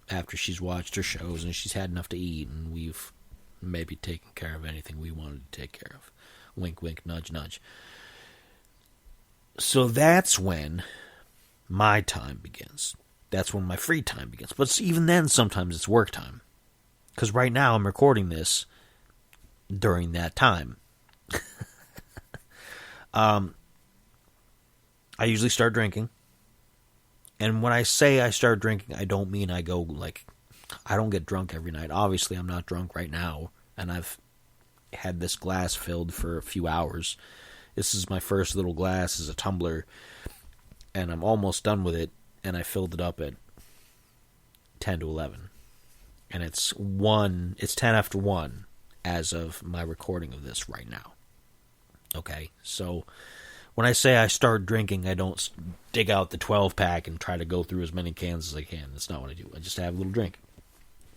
After she's watched her shows and she's had enough to eat and we've maybe taken care of anything we wanted to take care of. Wink, wink, nudge, nudge. So that's when my time begins. That's when my free time begins. But even then, sometimes it's work time. Because right now I'm recording this during that time. I usually start drinking. And when I say I start drinking, I don't mean I go I don't get drunk every night. Obviously, I'm not drunk right now. And I've had this glass filled for a few hours. This is my first little glass as a tumbler. And I'm almost done with it. And I filled it up at 10 to 11. And it's 10 after 1 as of my recording of this right now. Okay, so when I say I start drinking, I don't dig out the 12-pack and try to go through as many cans as I can. That's not what I do. I just have a little drink.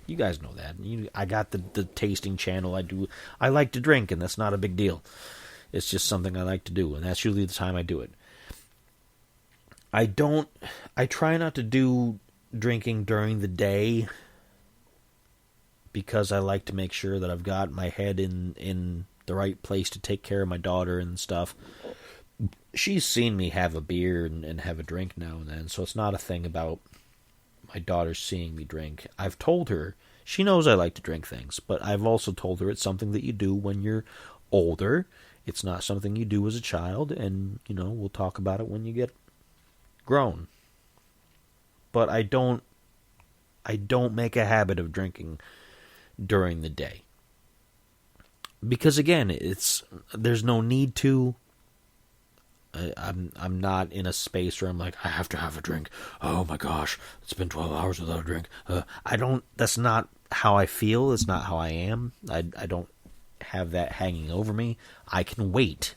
You guys know that. I got the tasting channel. I like to drink, and that's not a big deal. It's just something I like to do, and that's usually the time I do it. I try not to do drinking during the day because I like to make sure that I've got my head in the right place to take care of my daughter and stuff. She's seen me have a beer and have a drink now and then, so it's not a thing about my daughter seeing me drink. I've told her, she knows I like to drink things, but I've also told her it's something that you do when you're older. It's not something you do as a child, and, we'll talk about it when you get grown. But I don't make a habit of drinking during the day. Because again, there's no need to. I'm not in a space where I'm like, I have to have a drink. Oh my gosh, it's been 12 hours without a drink. That's not how I feel. It's not how I am. I don't have that hanging over me. I can wait,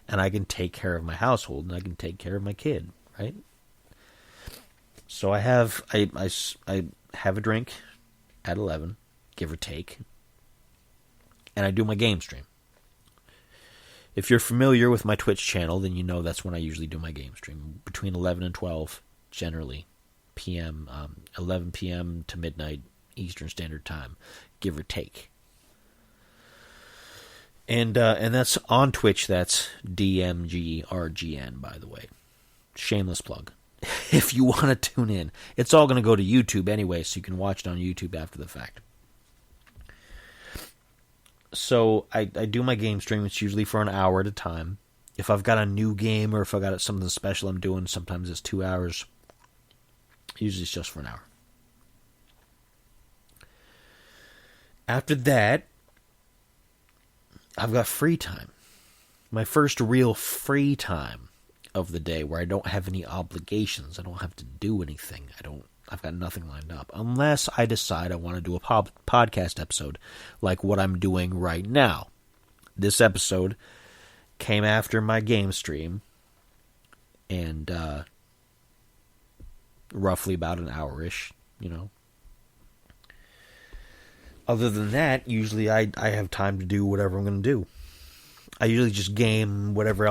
and I can take care of my household, and I can take care of my kid, right? So I have a drink at 11, give or take, and I do my game stream. If you're familiar with my Twitch channel, then you know that's when I usually do my game stream, between 11 and 12, generally, p.m., 11 p.m. to midnight Eastern Standard Time, give or take. And that's on Twitch. That's DMGRGN, by the way. Shameless plug. If you want to tune in, it's all going to go to YouTube anyway, so you can watch it on YouTube after the fact. So I do my game stream. It's usually for an hour at a time. If I've got a new game or if I've got something special I'm doing, sometimes it's 2 hours. Usually it's just for an hour. After that, I've got free time. My first real free time of the day where I don't have any obligations. I don't have to do anything. I've got nothing lined up. Unless I decide I want to do a podcast episode like what I'm doing right now. This episode came after my game stream and roughly about an hour-ish, Other than that, usually I have time to do whatever I'm going to do. I usually just game whatever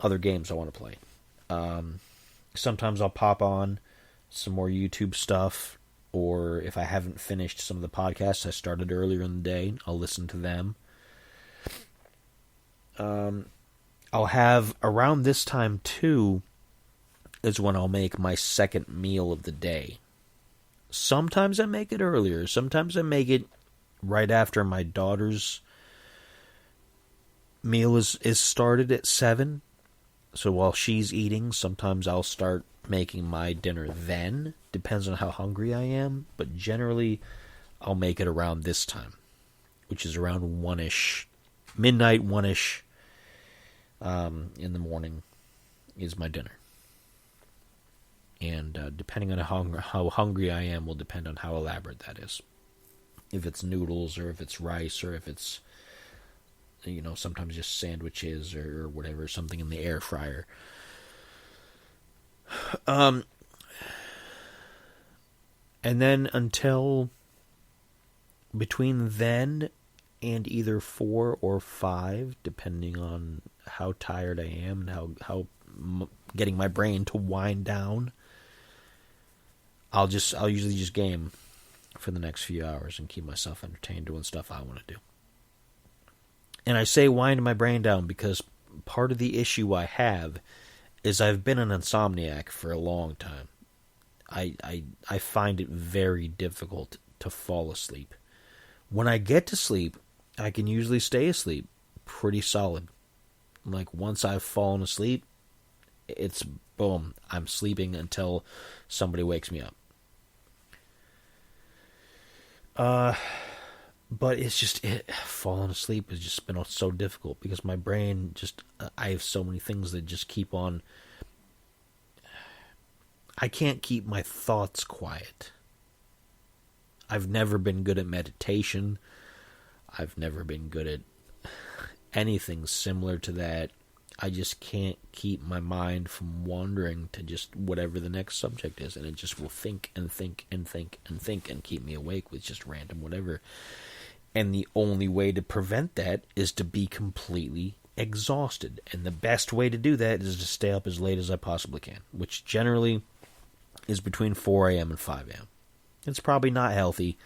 other games I want to play. Sometimes I'll pop on some more YouTube stuff, or if I haven't finished some of the podcasts I started earlier in the day, I'll listen to them. I'll have, around this time too, is when I'll make my second meal of the day. Sometimes I make it earlier, sometimes I make it right after my daughter's meal is started at 7. So while she's eating, sometimes I'll start making my dinner then. Depends on how hungry I am, but generally I'll make it around this time, which is around 1-ish, midnight, 1-ish, in the morning is my dinner. And depending on how hungry I am will depend on how elaborate that is. If it's noodles or if it's rice or if it's, sometimes just sandwiches or whatever, something in the air fryer. And then until between then and either 4 or 5, depending on how tired I am and how getting my brain to wind down, I'll usually just game for the next few hours and keep myself entertained doing stuff I want to do. And I say wind my brain down because part of the issue I have is I've been an insomniac for a long time. I find it very difficult to fall asleep. When I get to sleep, I can usually stay asleep pretty solid. Like, once I've fallen asleep, it's boom, I'm sleeping until somebody wakes me up. But it's just, falling asleep has just been so difficult because my brain I have so many things that just keep on. I can't keep my thoughts quiet. I've never been good at meditation. I've never been good at anything similar to that. I just can't keep my mind from wandering to just whatever the next subject is, and it just will think and think and think and think and keep me awake with just random whatever. And the only way to prevent that is to be completely exhausted. And the best way to do that is to stay up as late as I possibly can, which generally is between 4 a.m. and 5 a.m. It's probably not healthy.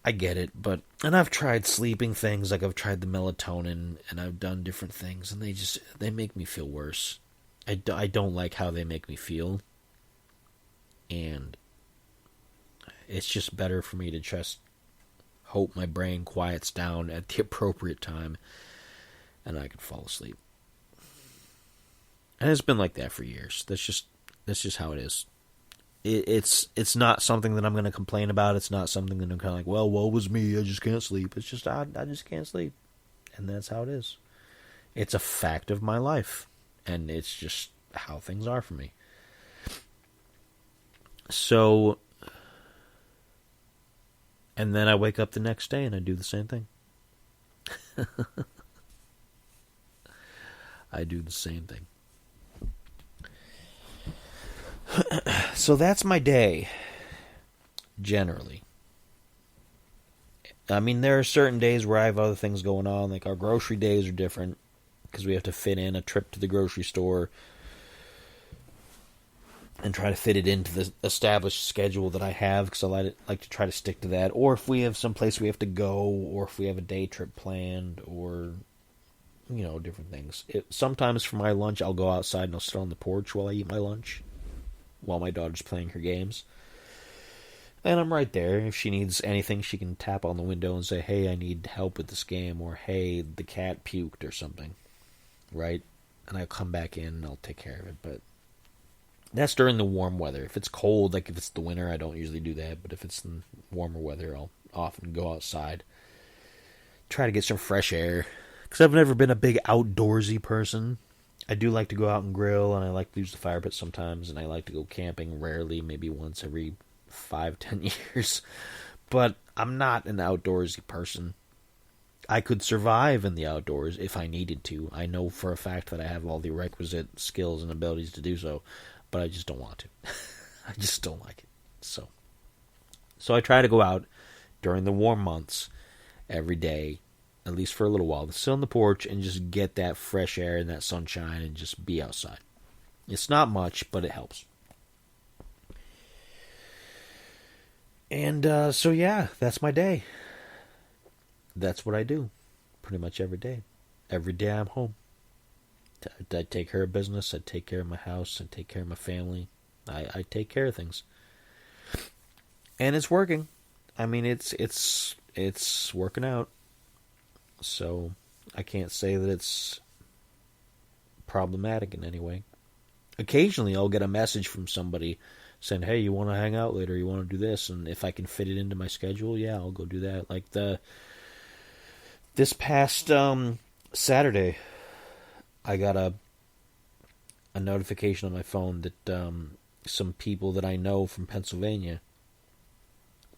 I get it, and I've tried sleeping things, like I've tried the melatonin, and I've done different things, and they make me feel worse. I don't like how they make me feel, and it's just better for me to just hope my brain quiets down at the appropriate time, and I can fall asleep. And it's been like that for years. That's just how it is. It's not something that I'm going to complain about. It's not something that I'm kind of like, well, woe was me, I just can't sleep. It's just, I just can't sleep. And that's how it is. It's a fact of my life. And it's just how things are for me. So, and then I wake up the next day and I do the same thing. I do the same thing. So that's my day, generally. I mean, there are certain days where I have other things going on, like our grocery days are different, because we have to fit in a trip to the grocery store and try to fit it into the established schedule that I have, because I like to try to stick to that. Or if we have someplace we have to go, or if we have a day trip planned, or, different things. Sometimes for my lunch, I'll go outside and I'll sit on the porch while I eat my lunch, while my daughter's playing her games. And I'm right there. If she needs anything, she can tap on the window and say, hey, I need help with this game, or hey, the cat puked or something. Right? And I'll come back in and I'll take care of it. But that's during the warm weather. If it's cold, like if it's the winter, I don't usually do that. But if it's in warmer weather, I'll often go outside. Try to get some fresh air. Because I've never been a big outdoorsy person. I do like to go out and grill, and I like to use the fire pit sometimes, and I like to go camping rarely, maybe once every 5-10 years. But I'm not an outdoorsy person. I could survive in the outdoors if I needed to. I know for a fact that I have all the requisite skills and abilities to do so, but I just don't want to. I just don't like it. So I try to go out during the warm months every day, at least for a little while, to sit on the porch and just get that fresh air and that sunshine and just be outside. It's not much, but it helps. And so yeah, that's my day. That's what I do pretty much every day. Every day I'm home. I take care of business. I take care of my house. I take care of my family. I take care of things. And it's working. I mean, it's working out. So I can't say that it's problematic in any way. Occasionally I'll get a message from somebody saying, hey, you want to hang out later? You want to do this? And if I can fit it into my schedule, yeah, I'll go do that. Like this past Saturday, I got a notification on my phone that some people that I know from Pennsylvania,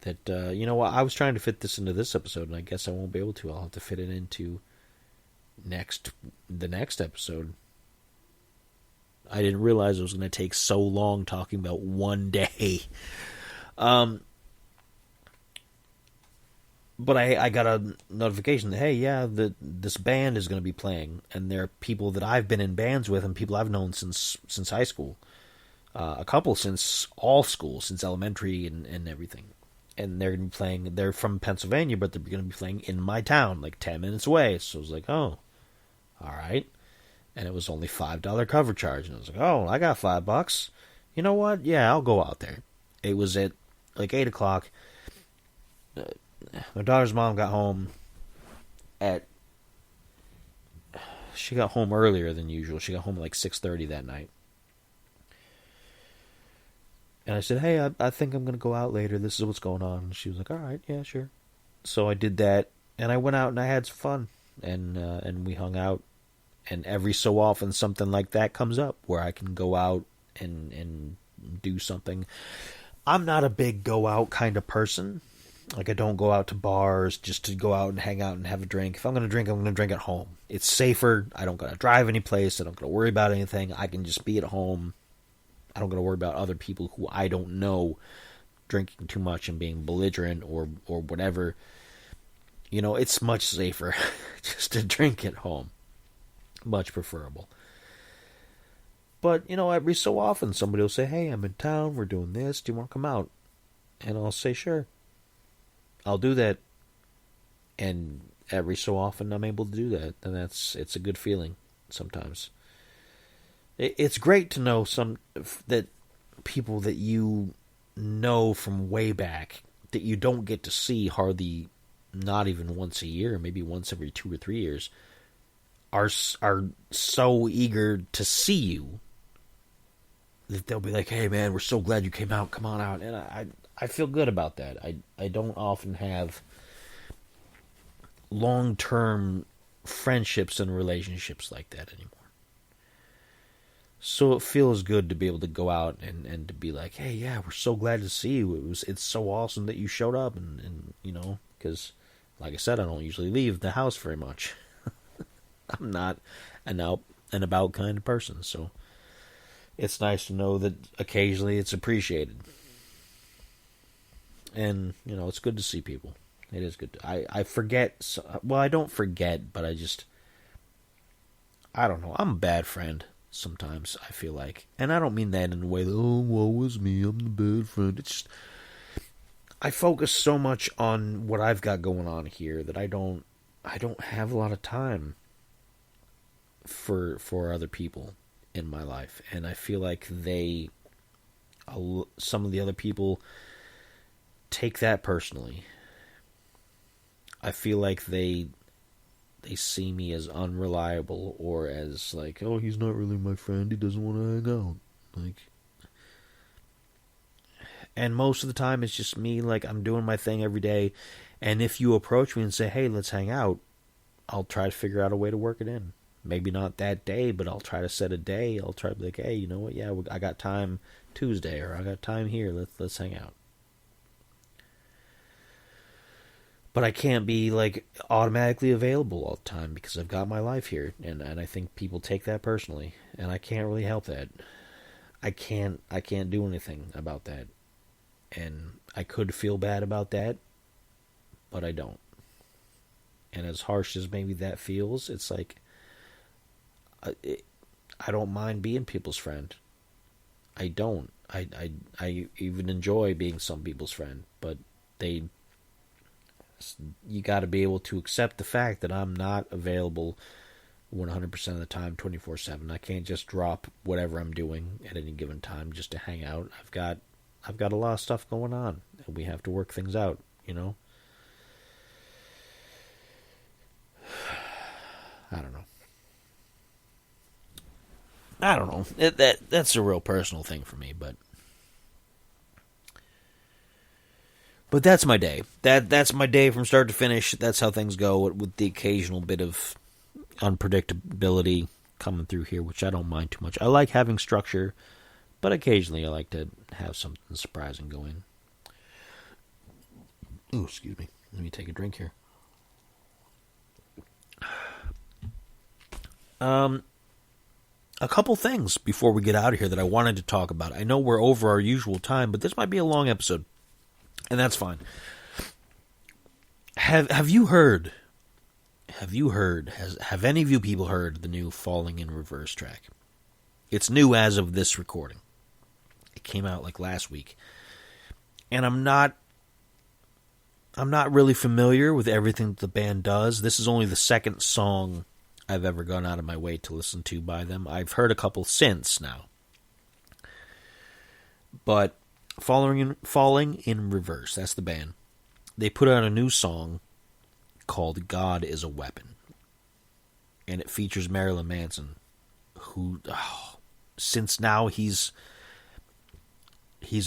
that, I was trying to fit this into this episode, and I guess I won't be able to. I'll have to fit it into the next episode. I didn't realize it was going to take so long talking about one day. But I got a notification that, hey, yeah, this band is going to be playing, and they're people that I've been in bands with and people I've known since high school. A couple since all school, since elementary and everything. And they're going to be playing, they're from Pennsylvania, but they're going to be playing in my town, like 10 minutes away. So I was like, oh, all right. And it was only $5 cover charge. And I was like, oh, I got $5. You know what? Yeah, I'll go out there. It was at like 8 o'clock. My daughter's mom got home she got home earlier than usual. She got home at like 6:30 that night. And I said, hey, I think I'm going to go out later. This is what's going on. And she was like, all right, yeah, sure. So I did that, and I went out and I had some fun. And we hung out. And every so often something like that comes up where I can go out and do something. I'm not a big go out kind of person. Like, I don't go out to bars just to go out and hang out and have a drink. If I'm going to drink, I'm going to drink at home. It's safer. I don't got to drive any place. I don't got to worry about anything. I can just be at home. I don't got to worry about other people who I don't know drinking too much and being belligerent or whatever. You know, it's much safer just to drink at home. Much preferable. But, you know, every so often somebody will say, hey, I'm in town, we're doing this, do you want to come out? And I'll say, sure. I'll do that. And every so often I'm able to do that. And it's a good feeling sometimes. It's great to know that people that you know from way back that you don't get to see hardly, not even once a year, maybe once every 2 or 3 years, are so eager to see you that they'll be like, hey man, we're so glad you came out, come on out. And I feel good about that. I don't often have long-term friendships and relationships like that anymore. So it feels good to be able to go out and to be like, hey, yeah, we're so glad to see you. It's so awesome that you showed up. And you know, because, like I said, I don't usually leave the house very much. I'm not an out and about kind of person. So it's nice to know that occasionally it's appreciated. And, you know, it's good to see people. It is good. I forget. Well, I don't forget, but I don't know. I'm a bad friend. Sometimes I feel like, and I don't mean that in a way that, oh, woe is me, I'm the bad friend. It's just, I focus so much on what I've got going on here that I don't have a lot of time for other people in my life. And I feel like some of the other people take that personally. I feel like they see me as unreliable or as like, oh, he's not really my friend, he doesn't want to hang out. Like, and most of the time it's just me, like, I'm doing my thing every day, and if you approach me and say, hey, let's hang out, I'll try to figure out a way to work it in. Maybe not that day, but I'll try to set a day. I'll try to be like, hey, you know what, yeah, I got time Tuesday, or I got time here, let's hang out. But I can't be, like, automatically available all the time because I've got my life here. And I think people take that personally. And I can't really help that. I can't do anything about that. And I could feel bad about that, but I don't. And as harsh as maybe that feels, it's like, I don't mind being people's friend. I don't. I even enjoy being some people's friend. But you got to be able to accept the fact that I'm not available 100% of the time, 24/7. I can't just drop whatever I'm doing at any given time just to hang out. I've got a lot of stuff going on, and we have to work things out, you know? I don't know. That's a real personal thing for me, but that's my day. That's my day from start to finish. That's how things go, with the occasional bit of unpredictability coming through here, which I don't mind too much. I like having structure, but occasionally I like to have something surprising going. Ooh, excuse me. Let me take a drink here. A couple things before we get out of here that I wanted to talk about. I know we're over our usual time, but this might be a long episode. And that's fine. Have you heard? Have any of you people heard the new Falling in Reverse track? It's new as of this recording. It came out like last week. And I'm not really familiar with everything that the band does. This is only the second song I've ever gone out of my way to listen to by them. I've heard a couple since now. But Falling in Reverse, that's the band. They put out a new song called God is a Weapon. And it features Marilyn Manson, who, since now he's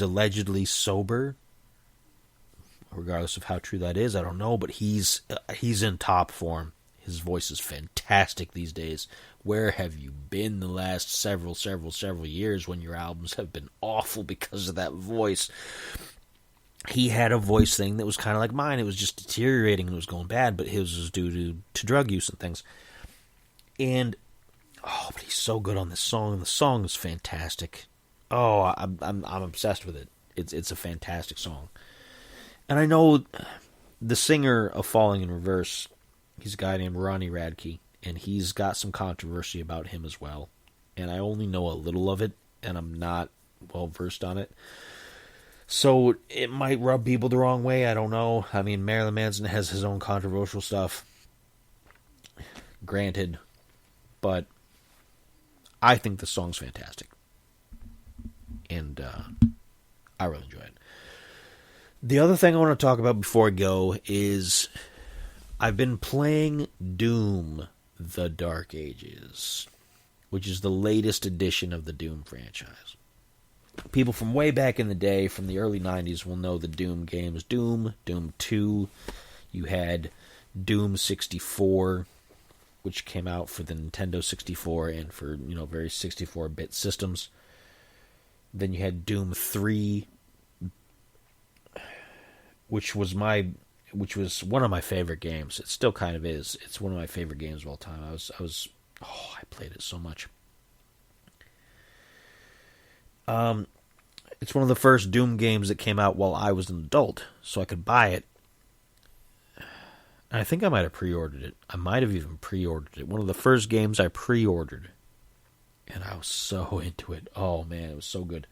allegedly sober, regardless of how true that is, I don't know, but he's in top form. His voice is fantastic these days. Where have you been the last several years when your albums have been awful because of that voice? He had a voice thing that was kind of like mine. It was just deteriorating and it was going bad, but his was due to drug use and things. And, but he's so good on this song, and the song is fantastic. Oh, I'm obsessed with it. It's a fantastic song. And I know the singer of Falling in Reverse, he's a guy named Ronnie Radke, and he's got some controversy about him as well. And I only know a little of it, and I'm not well versed on it. So it might rub people the wrong way, I don't know. I mean, Marilyn Manson has his own controversial stuff, granted, but I think the song's fantastic. And I really enjoy it. The other thing I want to talk about before I go is I've been playing Doom: The Dark Ages, which is the latest edition of the Doom franchise. People from way back in the day, from the early 90s, will know the Doom games. Doom 2, you had Doom 64, which came out for the Nintendo 64 and for, various 64-bit systems. Then you had Doom 3, which was one of my favorite games. It still kind of is. It's one of my favorite games of all time. I played it so much. It's one of the first Doom games that came out while I was an adult, so I could buy it. And I think I might have pre-ordered it. I might have even pre-ordered it. One of the first games I pre-ordered. And I was so into it. Oh, man, it was so good.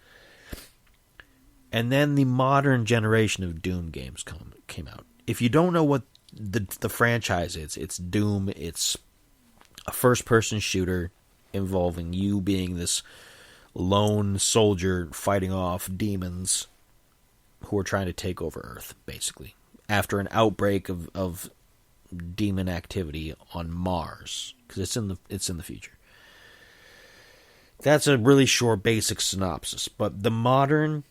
And then the modern generation of Doom games came out. If you don't know what the franchise is, it's Doom. It's a first-person shooter involving you being this lone soldier fighting off demons who are trying to take over Earth, basically, after an outbreak of demon activity on Mars, because it's in the future. That's a really short, basic synopsis. But the modern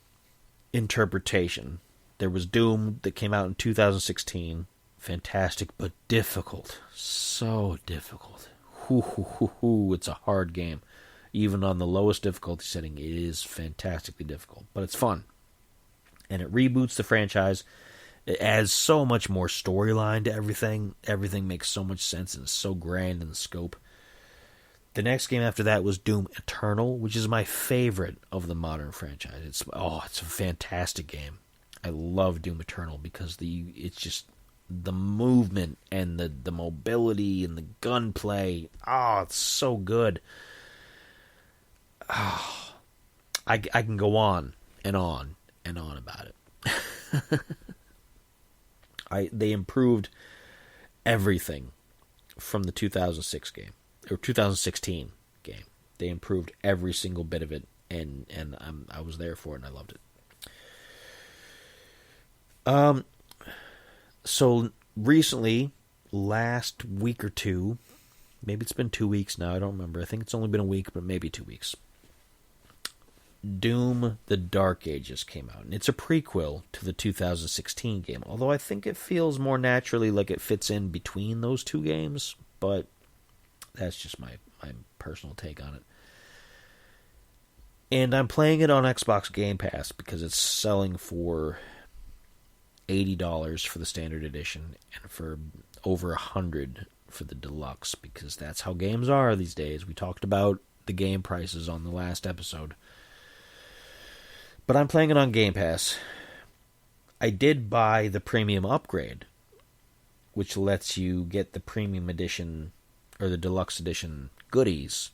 interpretation, there was Doom that came out in 2016. Fantastic, but difficult. So difficult. It's a hard game. Even on the lowest difficulty setting, it is fantastically difficult. But it's fun. And it reboots the franchise. It adds so much more storyline to everything. Everything makes so much sense and is so grand in the scope. The next game after that was Doom Eternal, which is my favorite of the modern franchise. It's a fantastic game. I love Doom Eternal because it's just the movement and the mobility and the gunplay. It's so good. I can go on and on and on about it. They improved everything from the 2006 game. Or 2016 game. They improved every single bit of it, and I was there for it, and I loved it. So recently, last week or two, maybe it's been 2 weeks now, I don't remember. I think it's only been a week, but maybe 2 weeks. Doom: The Dark Ages came out, and it's a prequel to the 2016 game, although I think it feels more naturally like it fits in between those two games, but that's just my personal take on it. And I'm playing it on Xbox Game Pass because it's selling for $80 for the standard edition and for over $100 for the deluxe, because that's how games are these days. We talked about the game prices on the last episode. But I'm playing it on Game Pass. I did buy the premium upgrade which lets you get the premium edition or the deluxe edition goodies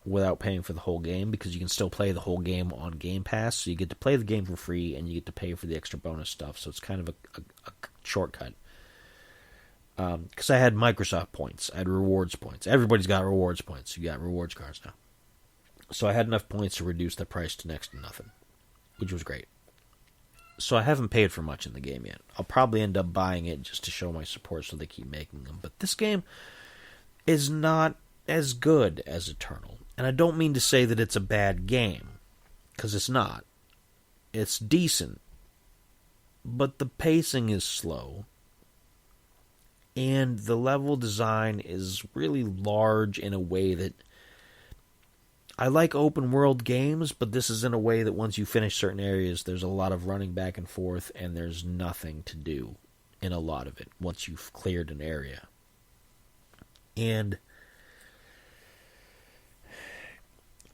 without paying for the whole game, because you can still play the whole game on Game Pass. So you get to play the game for free and you get to pay for the extra bonus stuff. So it's kind of a shortcut. Because I had Microsoft points, I had rewards points. Everybody's got rewards points. You got rewards cards now. So I had enough points to reduce the price to next to nothing, which was great. So I haven't paid for much in the game yet. I'll probably end up buying it just to show my support so they keep making them. But this game is not as good as Eternal. And I don't mean to say that it's a bad game, because it's not. It's decent. But the pacing is slow. And the level design is really large in a way that... I like open world games, but this is in a way that once you finish certain areas, there's a lot of running back and forth, and there's nothing to do in a lot of it once you've cleared an area. And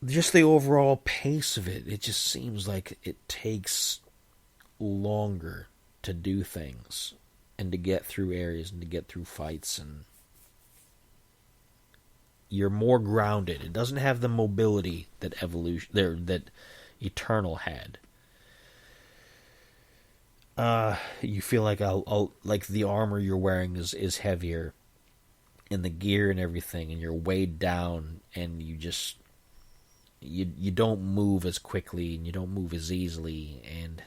just the overall pace of it, it just seems like it takes longer to do things and to get through areas and to get through fights, and you're more grounded. It doesn't have the mobility that that Eternal had. You feel like like the armor you're wearing is heavier, and the gear and everything, and you're weighed down, and you just you don't move as quickly, and you don't move as easily, and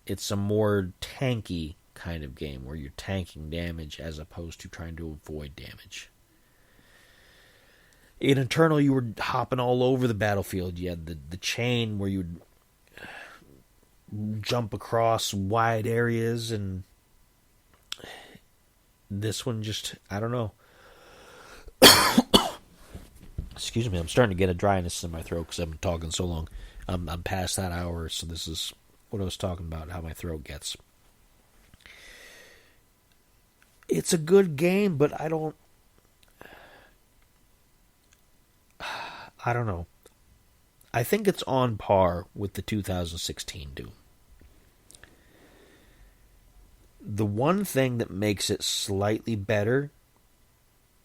it's a more tanky kind of game where you're tanking damage as opposed to trying to avoid damage. In Eternal, you were hopping all over the battlefield. You had the chain where you would jump across wide areas, and this one just, I don't know. Excuse me, I'm starting to get a dryness in my throat because I've been talking so long. I'm past that hour, so this is what I was talking about, how my throat gets. It's a good game, but I don't know. I think it's on par with the 2016 Doom. The one thing that makes it slightly better,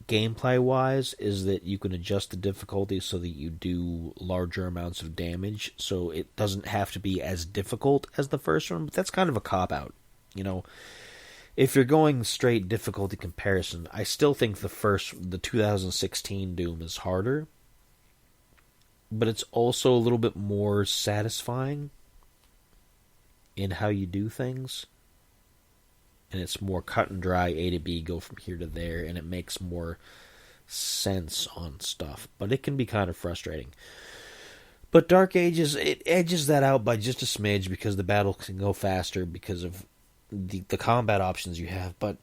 gameplay-wise, is that you can adjust the difficulty so that you do larger amounts of damage, so it doesn't have to be as difficult as the first one, but that's kind of a cop-out. You know, if you're going straight difficulty comparison, I still think the 2016 Doom is harder, but it's also a little bit more satisfying in how you do things. And it's more cut and dry, A to B, go from here to there, and it makes more sense on stuff. But it can be kind of frustrating. But Dark Ages, it edges that out by just a smidge because the battle can go faster because of the combat options you have. But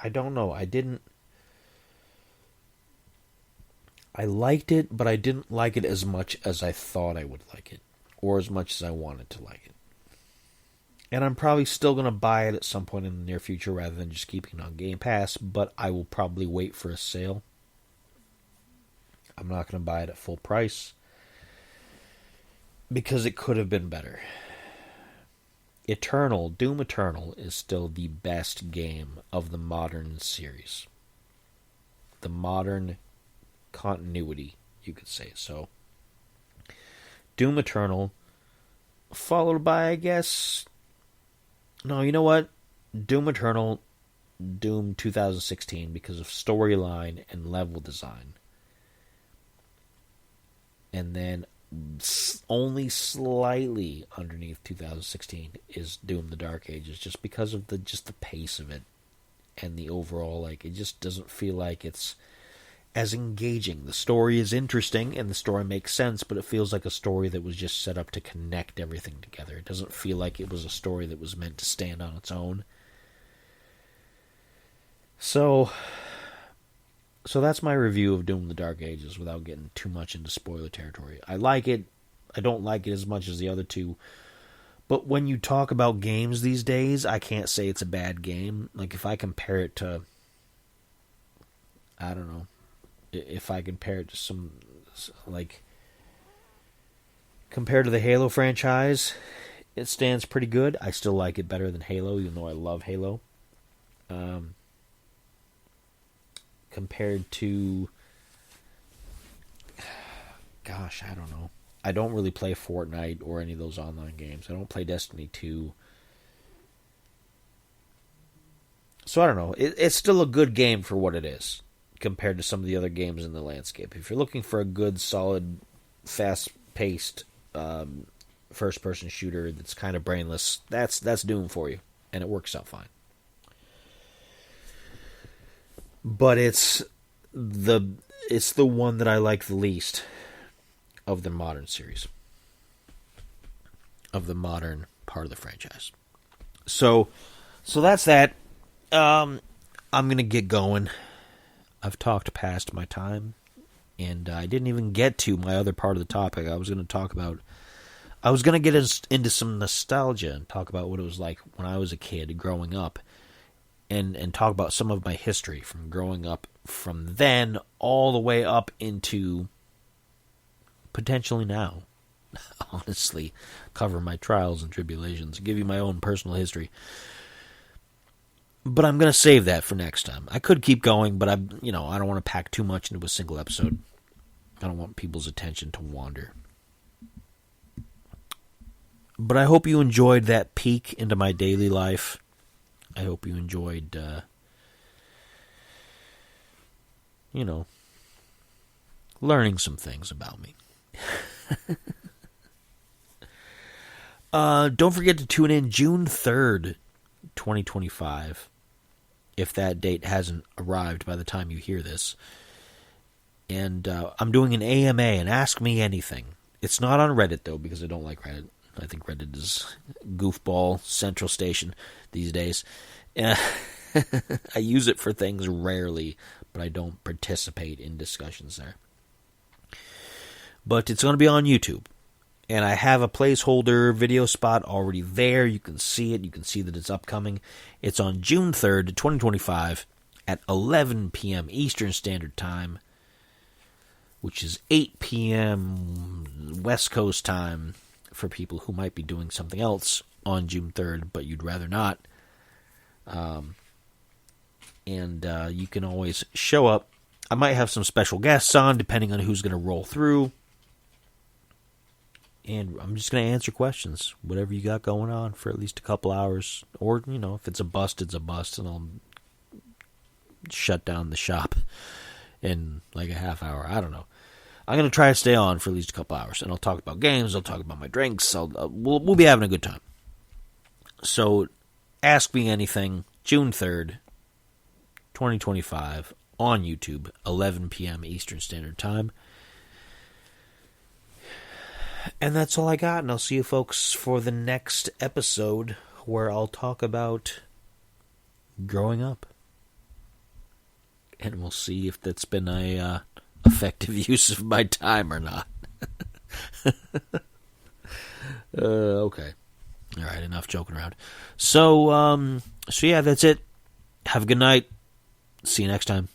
I don't know. I liked it, but I didn't like it as much as I thought I would like it, or as much as I wanted to like it. And I'm probably still going to buy it at some point in the near future rather than just keeping it on Game Pass, but I will probably wait for a sale. I'm not going to buy it at full price because it could have been better. Doom Eternal is still the best game of the modern series. The modern continuity, you could say. So, Doom Eternal, followed by, I guess... No, you know what? Doom Eternal, Doom 2016, because of storyline and level design. And then only slightly underneath 2016 is Doom the Dark Ages, just because of the pace of it and the overall, like, it just doesn't feel like it's as engaging. The story is interesting and the story makes sense, but it feels like a story that was just set up to connect everything together. It doesn't feel like it was a story that was meant to stand on its own. So that's my review of Doom the Dark Ages without getting too much into spoiler territory. I like it. I don't like it as much as the other two. But when you talk about games these days, I can't say it's a bad game. Like, if I compare it to... I don't know. If I compare it to some, like, compared to the Halo franchise, it stands pretty good. I still like it better than Halo, even though I love Halo. compared to, gosh, I don't know. I don't really play Fortnite or any of those online games. I don't play Destiny 2. So I don't know. It's still a good game for what it is compared to some of the other games in the landscape. If you're looking for a good, solid, fast-paced first-person shooter that's kind of brainless, that's Doom for you, and it works out fine. But it's the one that I like the least of the modern series, of the modern part of the franchise. So that's that. I'm gonna get going. I've talked past my time, and I didn't even get to my other part of the topic. I was gonna get into some nostalgia and talk about what it was like when I was a kid growing up, and talk about some of my history from growing up from then all the way up into potentially now. Honestly, cover my trials and tribulations, give you my own personal history. But I'm going to save that for next time. I could keep going, but I don't want to pack too much into a single episode. I don't want people's attention to wander. But I hope you enjoyed that peek into my daily life. I hope you enjoyed, learning some things about me. Don't forget to tune in June 3rd, 2025, if that date hasn't arrived by the time you hear this. And I'm doing an AMA, an Ask Me Anything. It's not on Reddit, though, because I don't like Reddit. I think Reddit is goofball central station these days. I use it for things rarely, but I don't participate in discussions there. But it's going to be on YouTube. And I have a placeholder video spot already there. You can see it. You can see that it's upcoming. It's on June 3rd, 2025 at 11 p.m. Eastern Standard Time, which is 8 p.m. West Coast time for people who might be doing something else on June 3rd, but you'd rather not. You can always show up. I might have some special guests on, depending on who's going to roll through. And I'm just going to answer questions, whatever you got going on, for at least a couple hours. Or, if it's a bust, it's a bust, and I'll shut down the shop in like a half hour. I don't know. I'm going to try to stay on for at least a couple hours, and I'll talk about games, I'll talk about my drinks, we'll be having a good time. So, Ask Me Anything, June 3rd, 2025, on YouTube, 11 p.m. Eastern Standard Time. And that's all I got, and I'll see you folks for the next episode, where I'll talk about growing up. And we'll see if that's been a effective use of my time or not. Okay. All right, enough joking around. So yeah, that's it. Have a good night. See you next time.